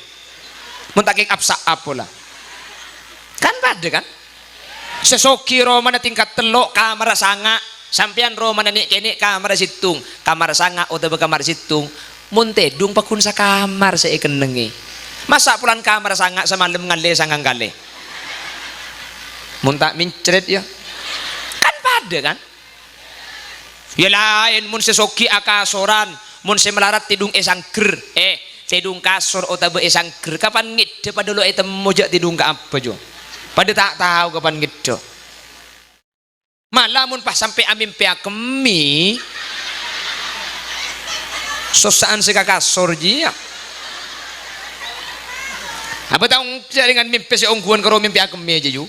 muntaking apsa apola kan pada kan sesoki romana tingkat telok kamar sanga sampean romana nik kene kamar situng kamar sanga atau kamar situng muntedung pakun sa kamar sa ikenengi masa pulan kamar sanga semalam ngale sangang kali muntak mincret ya kan pada kan ya lain mun sesoki akasoran mun semelarat tidung esangker tidung kasur atau esangker kapan ngide pada lo item mojak tidung ke apa jo pada tak tahu kapan gitu malah mun pas sampai amin pihak kemi sosaan sekaka sorji ya apa tahu dengan mimpi si ongguan karo mimpi kemi aja ju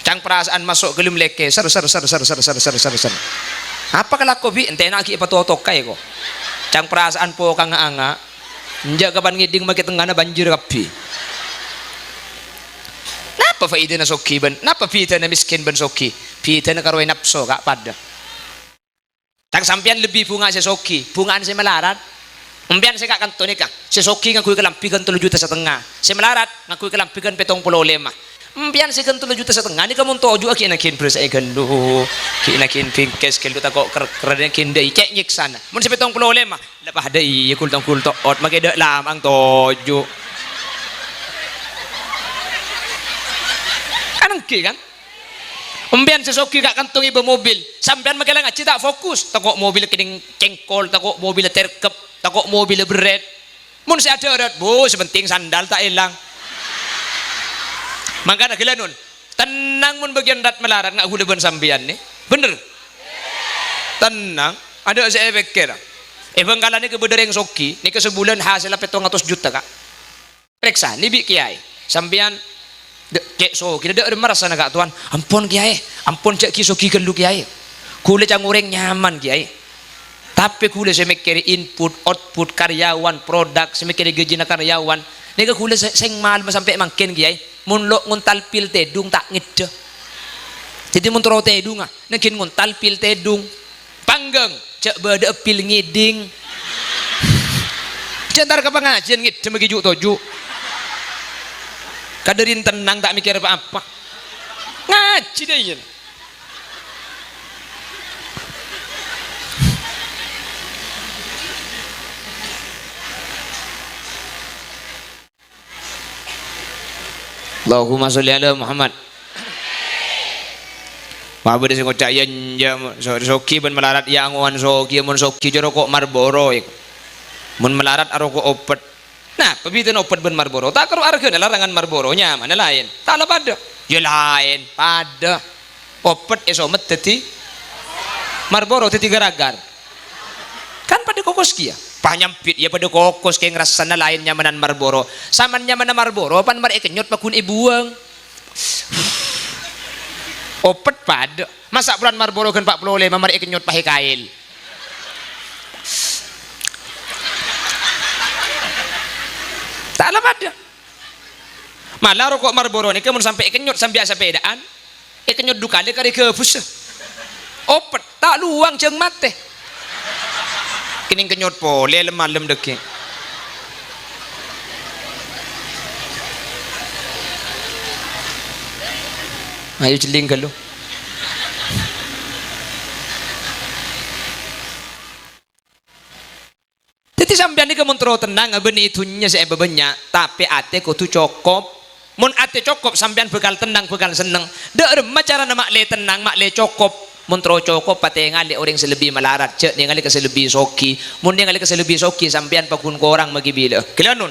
cang perasaan masuk kelim leke ser apa kalau kopi ente nak ki patotok kay ko cang perasaan po kang anga njak kapan ngiding make tengana banjir kapi napa faida na soki ban napa pita na miskin ban soki pita na karoy napso kak pada tang sampian lebih bunga si soki bungaan si melarat umpian si kak kantone kak si soki ngakui kelampikan 3,5 juta si melarat ngakui kelampikan 75 umpian si kan 3,5 juta ni kamu toju aki nakin beres ay gando ki nakin pingkes kelo tako keren kin dai cek nyiksan mun si 75 lapah dai kultong ot mageda lamang toju ki kan umbian sesoki kak kantung ibu mobil sampean magalang aja tak fokus takok mobil kining cengkol takok mobil terkep takok mobil beret mun si ada bu sepenting sandal tak hilang maka nak nun tenang mun bagian dat melarat ngak huleban sampean nih bener tenang ada saya pikir bengkalan ini kebedareng soki ini ke sebulan hasilnya 700 juta kak periksa ini bi kiai sampean cek so kita dak merasa nak tuan ampun kiai ampun cek kisoki gelu kiai kule cang goreng nyaman kiai tapi kule saya mikir input output karyawan produk saya mikir gaji karyawan nih kule seng mal sampai makin kiai mun lo nguntal pil tedung tak ngide jadi mun tro tedung nekin nguntal pil tedung panggeng cek bada pil ngiding centar ke pengajian ngide megijuk toju kaderin tenang tak mikir apa-apa ngaji deh ya Allahumma sholli ala Muhammad wa bade sing ngocak yen ya soki ben melarat ya anguan soki mun soki jero kok Marlboro mun melarat aro kok opet nah pebitan opat ben Marlboro tak karo argeuna larangan Marlboronya mana lain tak lah pada ya lain pada opat esomet teti Marlboro teti garagar kan pada kokos kia panyampit ya pada kokos kayak ngerasana lain nyamanan Marlboro saman nyamanan Marlboro pan mar kenyot pakun ibuang opat pada masa bulan Marlboro kan 45 mar kenyot pahe kail tak lah pada malah rokok Marlboro ini kamu sampai kenyot sampai sepedaan kenyot dukale kari ke bus opet tak luang jeng mate kini kenyot pole lemah deke ayo celing kalau jadi sampean ini kemuntro tenang benih itunya saya bebanyak tapi ate kudu cokop mun ate cokop sampean bekal tenang bekal seneng dek remah cara nama le tenang mak le cokop muntro cokop pate ngali orang selebih melarat cek ningali ke selebih soki mun ningali ke selebih soki sampean pakun korang magibila kelanun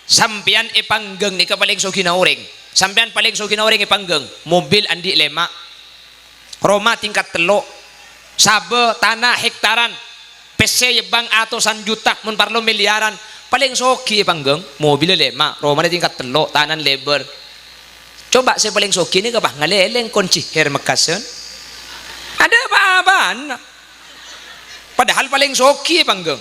sampean panggeng ni ke paling soki na orang sampean paling soki na orang panggeng mobil andi lema Roma tingkat telok sabe tanah hektaran PC bang atusan juta mun parlo miliaran paling soki panggeng mobil lema Roma tingkat telok tanan lebar coba saya paling soki ini kapah ngaleleng kunci her mekasen ada apa-apaan padahal paling soki panggeng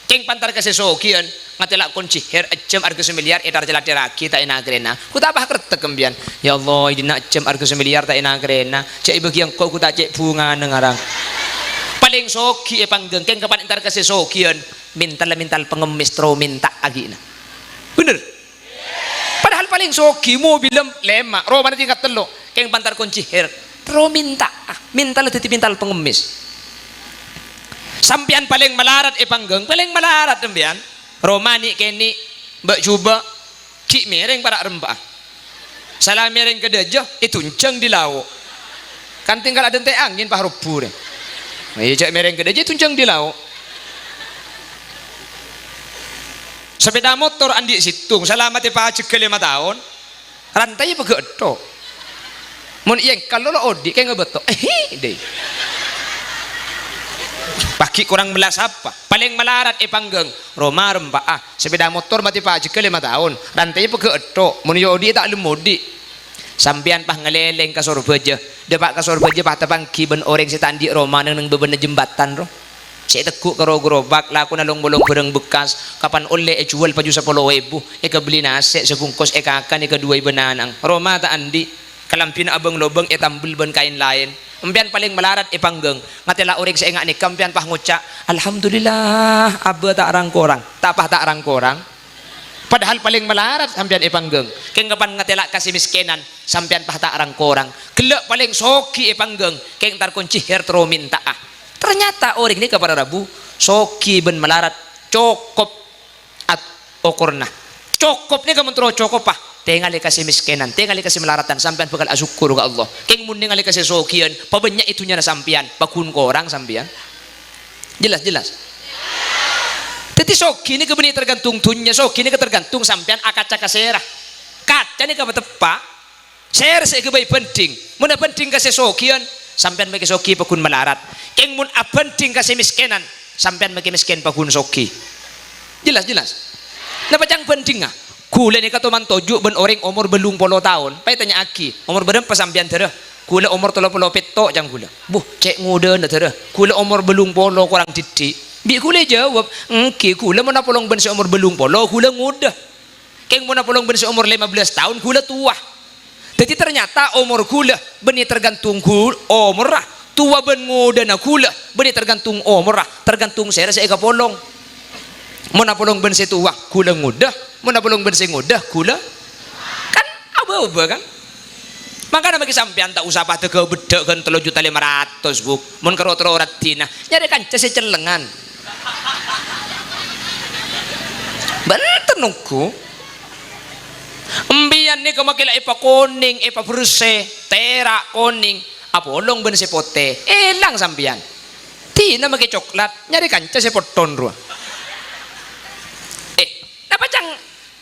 ceng pantar kasih sokian ngatela kunci her ecem arga semiliar etar jelat teraki tak ina grena ku tak bah kertek kembian ya Allah idina ecem arga semiliar tak ina grena cek ibu yang kau ku tak cek bunga nengarang paling soki panggeng keng kapan entar kasih sokian mintal pengemis tro minta agina bener padahal paling sogi mobil lemak Roma tingkat telo keng bantar kunci her ro minta minta titi minta pengemis sampian paling melarat panggeng paling melarat tembian Romani keni mbak coba cik mereng para rembah salah mereng kedajah itu ceng di laut kan tinggal ada teh angin pak rupur cek mereng kedajah itu ceng di laut sepeda motor andi situng selamat pak cek 5 tahun rantai pegedo mun yang kalau lo odi kayak ngebetok deh pagi kurang belas apa paling melarat panggeng Roma rembah sepeda motor mati pak cek 5 tahun rantai pegedo mun odi tak lemudi sampian pah ngeleleng ke Sorbeja depak ke Sorbeja pah tepang kiben orang setandi Roma neng bebena jembatan roh saya teguk karo gerobak laku nalong bolong barang bekas kapan oleh jual paju 10.000 beli nasi sebungkus kakan dua benanang Roma tak andi kalampin abang lobeng tambel ben kain lain empian paling melarat panggeng ngatela orang saya ngak nih kampian pah ngucap alhamdulillah abah tak arang korang tak arang korang padahal paling melarat sampian panggeng keng kapan ngatela kasih miskinan sampian pah tak arang korang gelak paling soki panggeng keng tar kunci hertro minta ternyata orang ini kepada Rabu soki ben melarat cokop at okorna cokop ni kamu terus cokop pah tinggal kasih miskinan tinggal kasih melaratan sampian bakal asyukur ke Allah keng mun tinggal kasih sokian pabanyak itunya na sampian bakun korang sampian jelas jadi soki ini kebenih tergantung tunnya soki ini tergantung sampian akaca kaserah kaca ini kamu tepak share saya kebaik penting mana penting kasih sokian sampean bagi soki pakun melarat keng mun penting kasih miskinan sampean bagi miskin pakun soki jelas napa cang penting kule ni kata mantoju ben orang umur belum 10 tahun pai tanya aki umur berapa sampean tereh kule umur 30 petok jang kule buh cek muda nda tereh kule umur belum 10 kurang didik bi kule jawab engke kule mana polong ben umur belum 10 kule muda keng mana polong ben umur 15 tahun kule tua jadi ternyata umur kula benih tergantung umur tua ben muda na kula benih tergantung umur tergantung saya kapolong mana polong ben tua kula muda mana polong ben muda kula kan aba kan makanya bagi sampean tak usah patah ke bedek kan 3.500.000 buk mun karo ratina nyari kanca celengan bener nunggu embian ni kemakila kuning bersih terak kuning apolong ben sepote elang sampian tina make coklat nyari kanca sepoton ruah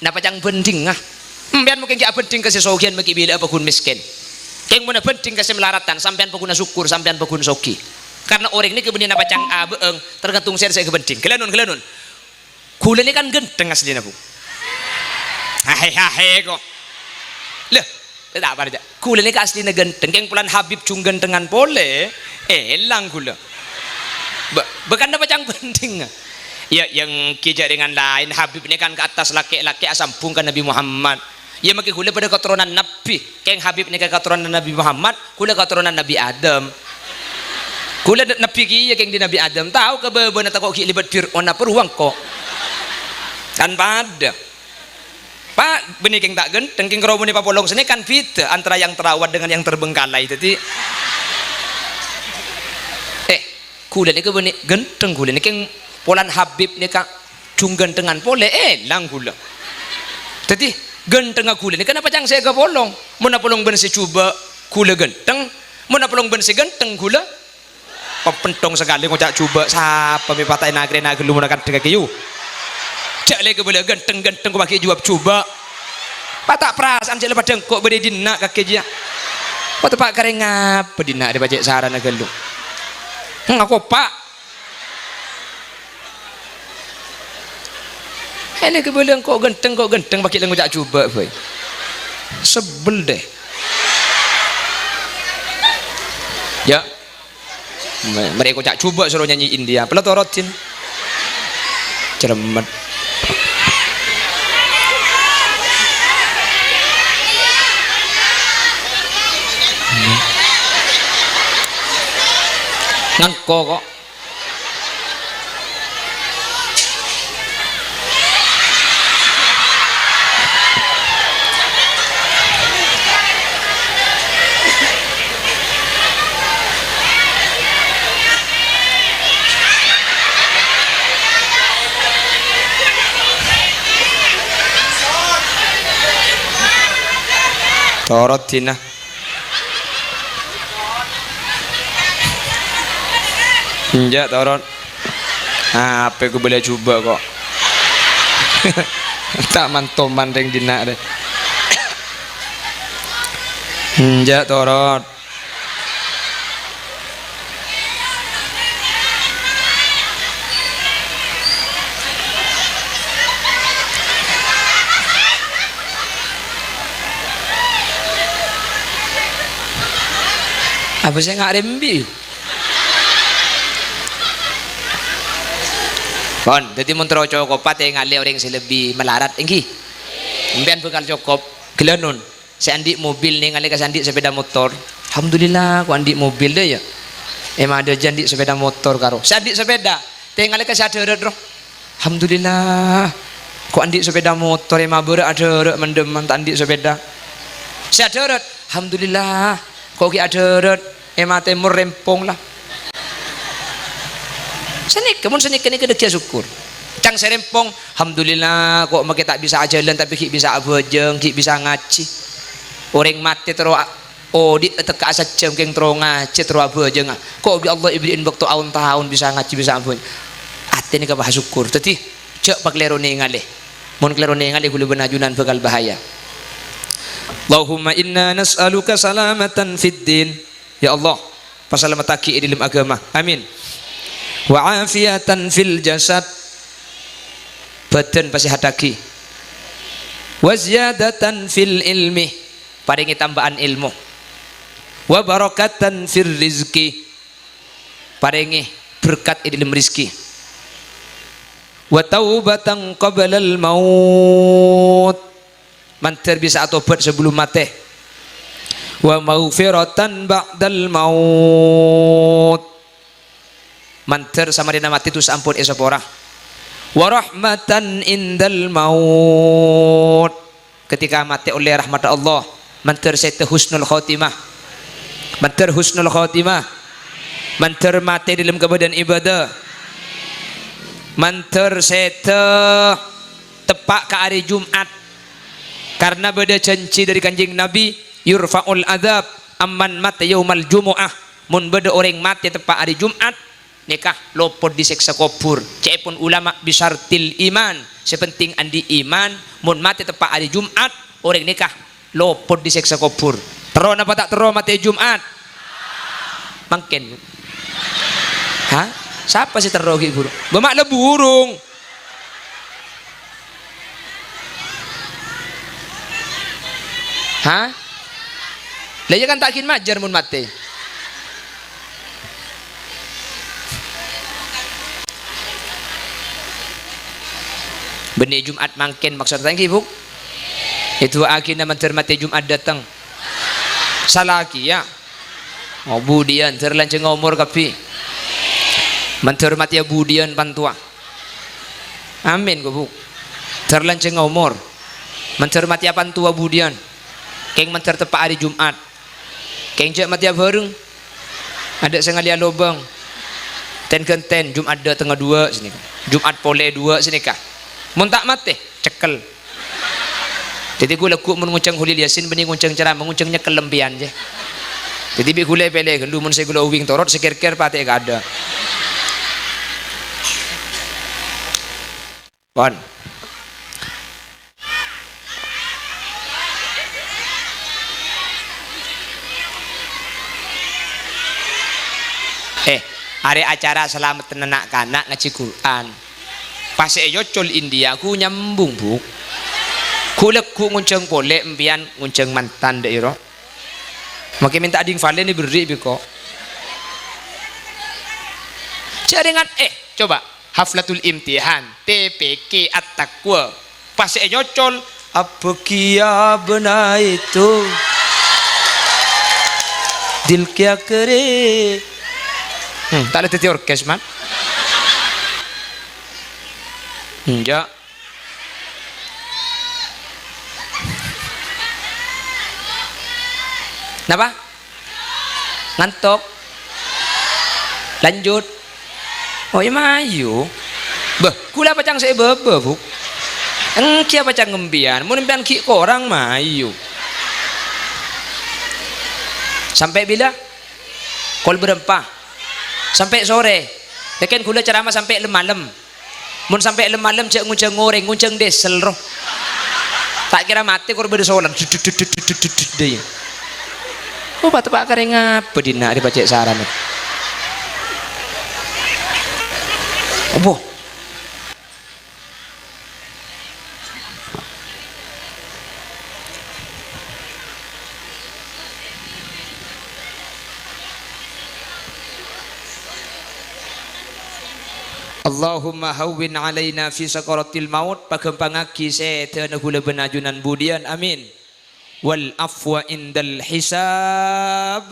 napa cang bending embian mungkin kia bending kasih sogian maki bila kun miskin keng mana bending kasih melaratan sampian paguna syukur sampian pagun sogi karena orang ini kebenin napa cang beeng tergantung saya kebending kelanun kula ini kan genteng aslinya bu hahe kok leh tidak apa aja kula ini aslinya genteng keng pulan Habib cung gentengan pole elang kula bukan apa cang penting ya yang kijak dengan lain Habib ini kan ke atas laki-laki asampung ke Nabi Muhammad ya maki kula pada keturunan Nabi keng Habib ini ke keturunan Nabi Muhammad kula keturunan Nabi Adam kula Nabi kia keng di Nabi Adam tahu ke beban atau kok libat Fir'aun apa ruang kok kan pada Pak benih keng tak genteng keng kerobon ni papolong sini kan beda antara yang terawat dengan yang terbengkalai jadi kula ni ke benih genteng kula ni keng polan Habib ni kak cung gentengan pole lang kula jadi genteng kula ni kenapa cang saya ke polong mana polong ben si coba kula genteng mana polong ben si genteng kula pentong sekali ngocak coba siapa mi patai nagre lu menggunakan dengan kayu cak lagi boleh genteng kau pakai jawab coba patak perasaan cak lepas dengkok beri dina kaki dia waktu pak kering apa dina dia baca saran agak lu aku pak ini keboleh kau genteng pakai lengu cak coba boy sebel deh ya mereka cak coba suruh nyanyi India pelatorotin cermat ngangko kok Torot tina. Injak torot. Ah, apa ku boleh coba kok. Tak mantoman ring dina deh. Injak torot. Apa saya nggak rembi? Kon, jadi mentero cukup pate ngali orang selebih melarat engki. Mbian bekal cukup gelanun. Saya andik mobil nih ngali ke sandik sepeda motor. Alhamdulillah, ku andik mobil deh ya. Emang ada jandik sepeda motor karo. Saya andik sepeda, tinggal ke saderet roh. Alhamdulillah, ku andik sepeda motor emang berat ada mendeman tak andik sepeda. Saderet, alhamdulillah, kok ki aderet emang temur rempong lah. Senik, kemun senik kini kedek syukur. Cang serempong, alhamdulillah kok make tak bisa jalan tapi ki bisa abojeng, ki bisa ngaji. Orang mati terus oh di teka asa jengkeng terus ngaji terus abojeng. Kok bi Allah ibdiin waktu tahun-tahun bisa ngaji bisa abojeng. Ati ni kabah syukur. Tadi cek pak lerone ngalih. Mun lerone ngalih gulu benajunan bakal bahaya. Allahumma inna nas'aluka salamatan fid din. Ya Allah, pasalamataki di dalam agama. Amin. Wa afiatan fil jasad. Badan pasti hadaki. Wa ziyadatan fil ilmi. Paringi tambahan ilmu. Wa barakatan fil rizki. Paringi berkat di dalam rizki. Wa taubatan qabla al maut. Manter bisa tobat sebelum mati. Wa maghfiratan ba'dal maut. Manter sama dina mati tu sampun esok orang. Wa rahmatan indal maut. Ketika mati oleh rahmat Allah, manter sete husnul khotimah. Manter husnul khotimah. Manter mati dalam keadaan ibadah. Manter sete tepak ke hari Jumat. Karena beda janji dari kanjeng Nabi, yurfa'ul adab amman mata yaumal jumu'ah. Mun beda orang mati tepat hari Jumat, nikah lopot diseksa kubur. Cepun ulama bisartil iman, sepenting andi iman. Mun mati tepat hari Jumat, orang nikah lopot diseksa kubur. Terus apa tak terus mati Jumat? Mungkin. Hah? Siapa sih terus burung? Bamak le burung. Hah? Lah ya kan takin majar mun mati. Benih Jumat mangkin maksudnya ibu. Itu akhirnya mencermati Jumat datang. Salaki ya. Oh budian terlanceng umur kapi. Mencermati budian pantua. Amin bu. Terlanceng umur. Mencermati pantua budian. Keng mencer tepak hari Jumat. Keng cek mati bareng. Ada sengalia lobang. Ten kenten Jumat ada tengah dua sini. Jumat pole dua sini kah. Mun tak mati cekel. Jadi gue laku menguncang hulil yasin bening nguncang ceramah nguncangnya kelempian je. Jadi bi gule pele gendu mun saya gula uwing torot sekir-kir pate gak ada. Pon. Hari acara selamat tenanak kanak ngaji Quran. Pas yocol India ku nyambung bu. Kulek ku ngunceng pole empian ngunceng mantan daerah. Makin minta ading valen ni beri biko. Jaringan coba haflatul imtihan TPK at-taqwa. Pas yocol apa kia benar itu. Dil kia kere. Tak ada teti orkes man. Enggak. Kenapa? Ngantuk. Lanjut. Oh ya mayu. Bah, kula pacang saya bebe bu. Engkia pacang ngembian. Mau nembian ki korang mayu. Sampai bila? Kol berempah. Sampai sore. Tekan kula ceramah sampai malam. Mun sampai malam cek ngunceng goreng, ngunceng desel roh. Tak kira mati kor bersolan. Deh. Oh pak kering apa dina di pacek saran. Apa? Allahumma hawwin alaina fi sakaratil maut pagempangaki setana kula benajunan budian amin wal afwa indal hisab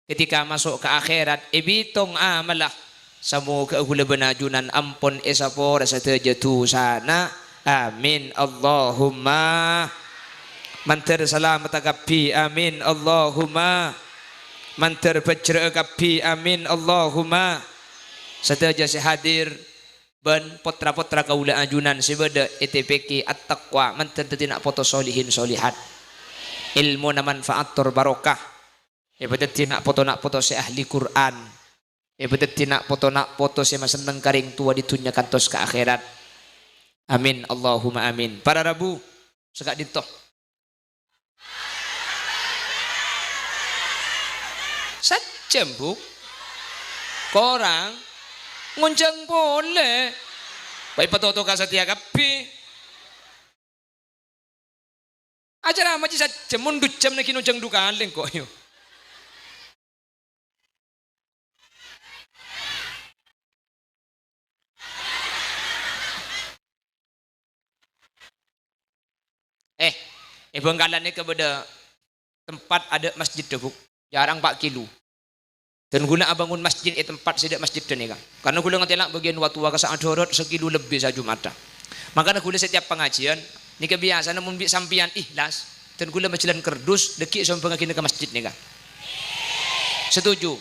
ketika masuk ke akhirat ibitong amalah semoga kula benajunan ampun esapor satejetu sana amin Allahumma mantar selamat kapi amin Allahumma mantar bajra kapi amin Allahumma sateja hadir ben potra-potra kaula ajunan sebeda ETPK at-taqwa mantan tetina foto solihin solihat ilmu na manfaat tor barokah ibadat tina foto nak foto si ahli Quran ibadat tina foto nak foto si maseneng karing tua ditunya kantos ke akhirat amin Allahumma amin para rabu sekak dintoh sajam bu korang nguncang boleh baik patoto ka setia kapi acara maji saja mundur jam nak nguncang dukaan lengkok yo Bengkalan ni kepada tempat ada masjid debuk jarang 4 kilo dan guna abangun masjid tempat sidak masjid ni kan karena gula ngetelak bagian waktu saat dorot sekilo lebih saja mata makanya gula setiap pengajian ni kebiasaan namun bi sampian ikhlas dan gula macilan kerdus deki sampai ngakini ke masjid ni kan setuju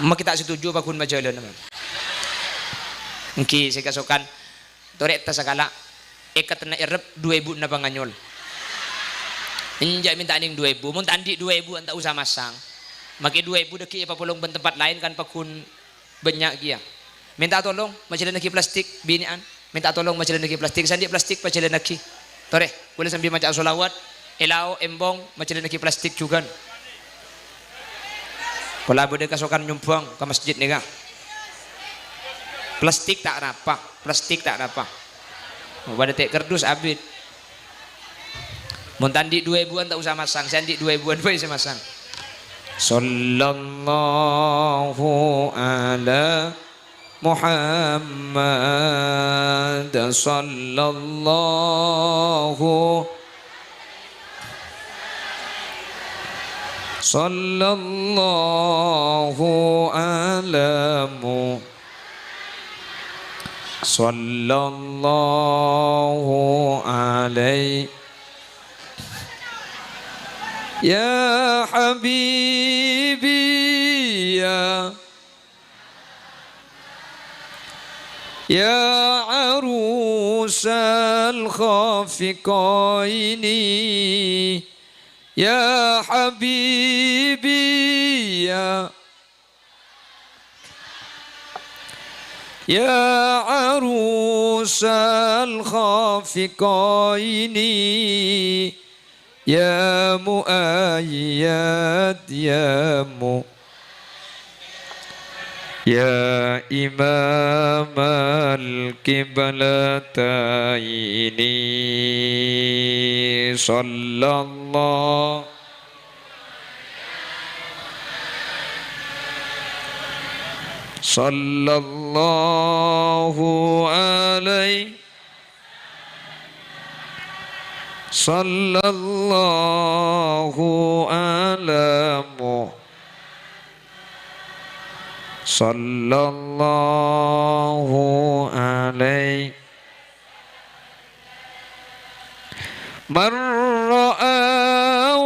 mak kita setuju bakun majalan naman ngki saya kasukan torek tasakala ikat na irep 2000 na panganyol injak minta ning 2000 mun tandi 2000 anta usah masang maki 2000 deki apa polong ben tempat lain kan pakun banyak dia minta tolong majalan lagi plastik binian minta tolong majalan lagi plastik sandi plastik majalan lagi tore boleh sambil maca solawat elao embong majalan lagi plastik juga kalau boleh kasokan nyumbang ke masjid nih kan plastik tak rapa pada tek kerdus abid mun tandi 2000an tak usah masang sandi 2000an bae saya masang sallallahu ala Muhammad sallallahu ala Muhammad sallallahu alaihi ya habibi ya arusal khafiqaini ya habibi ya arusal khafiqaini ya muayyad ya imam al-qiblataini sallallahu alaihi sallallahu alamu sallallahu alaihi man ra'a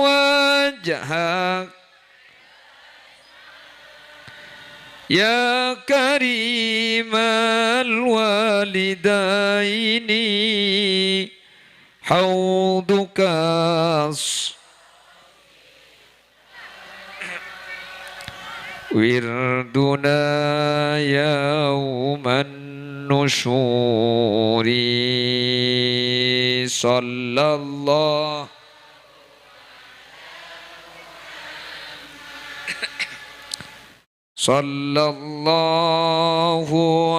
wajhak ya karimal walidaini haudukas wirduna yauman nusyuri sallallahu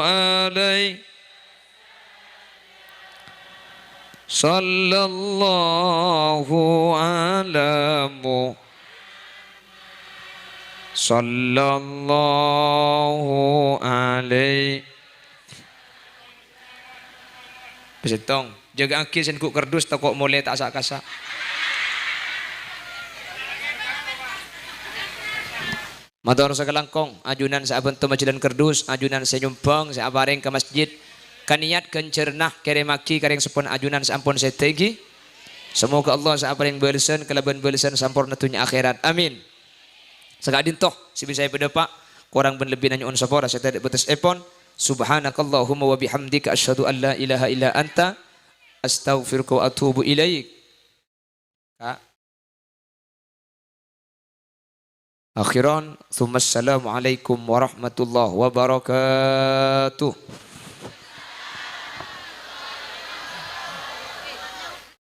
alaihi sallallahu alamu sallallahu alaihi Pesitong jaga aki sen ku kerdus tak kok mulai tak sak-kasak Matur sakalangkong ajunan sa abentu majidan kerdus ajunan sa nyumpang sa abareng ke masjid kaniat kencernah keremaki kareng sepon ajunan sampun setegi semoga Allah sa abareng belesan kelaban belesan sampurna tunya akhirat amin sakadin toh si bisa pedepak kurang ben lebih nanya on sapora saya tidak betes epon subhanakallahumma wa bihamdika asyhadu an la ilaha illa anta astaghfiruka wa atubu ilaik Kak akhiran thumma assalamu alaikum warahmatullahi wabarakatuh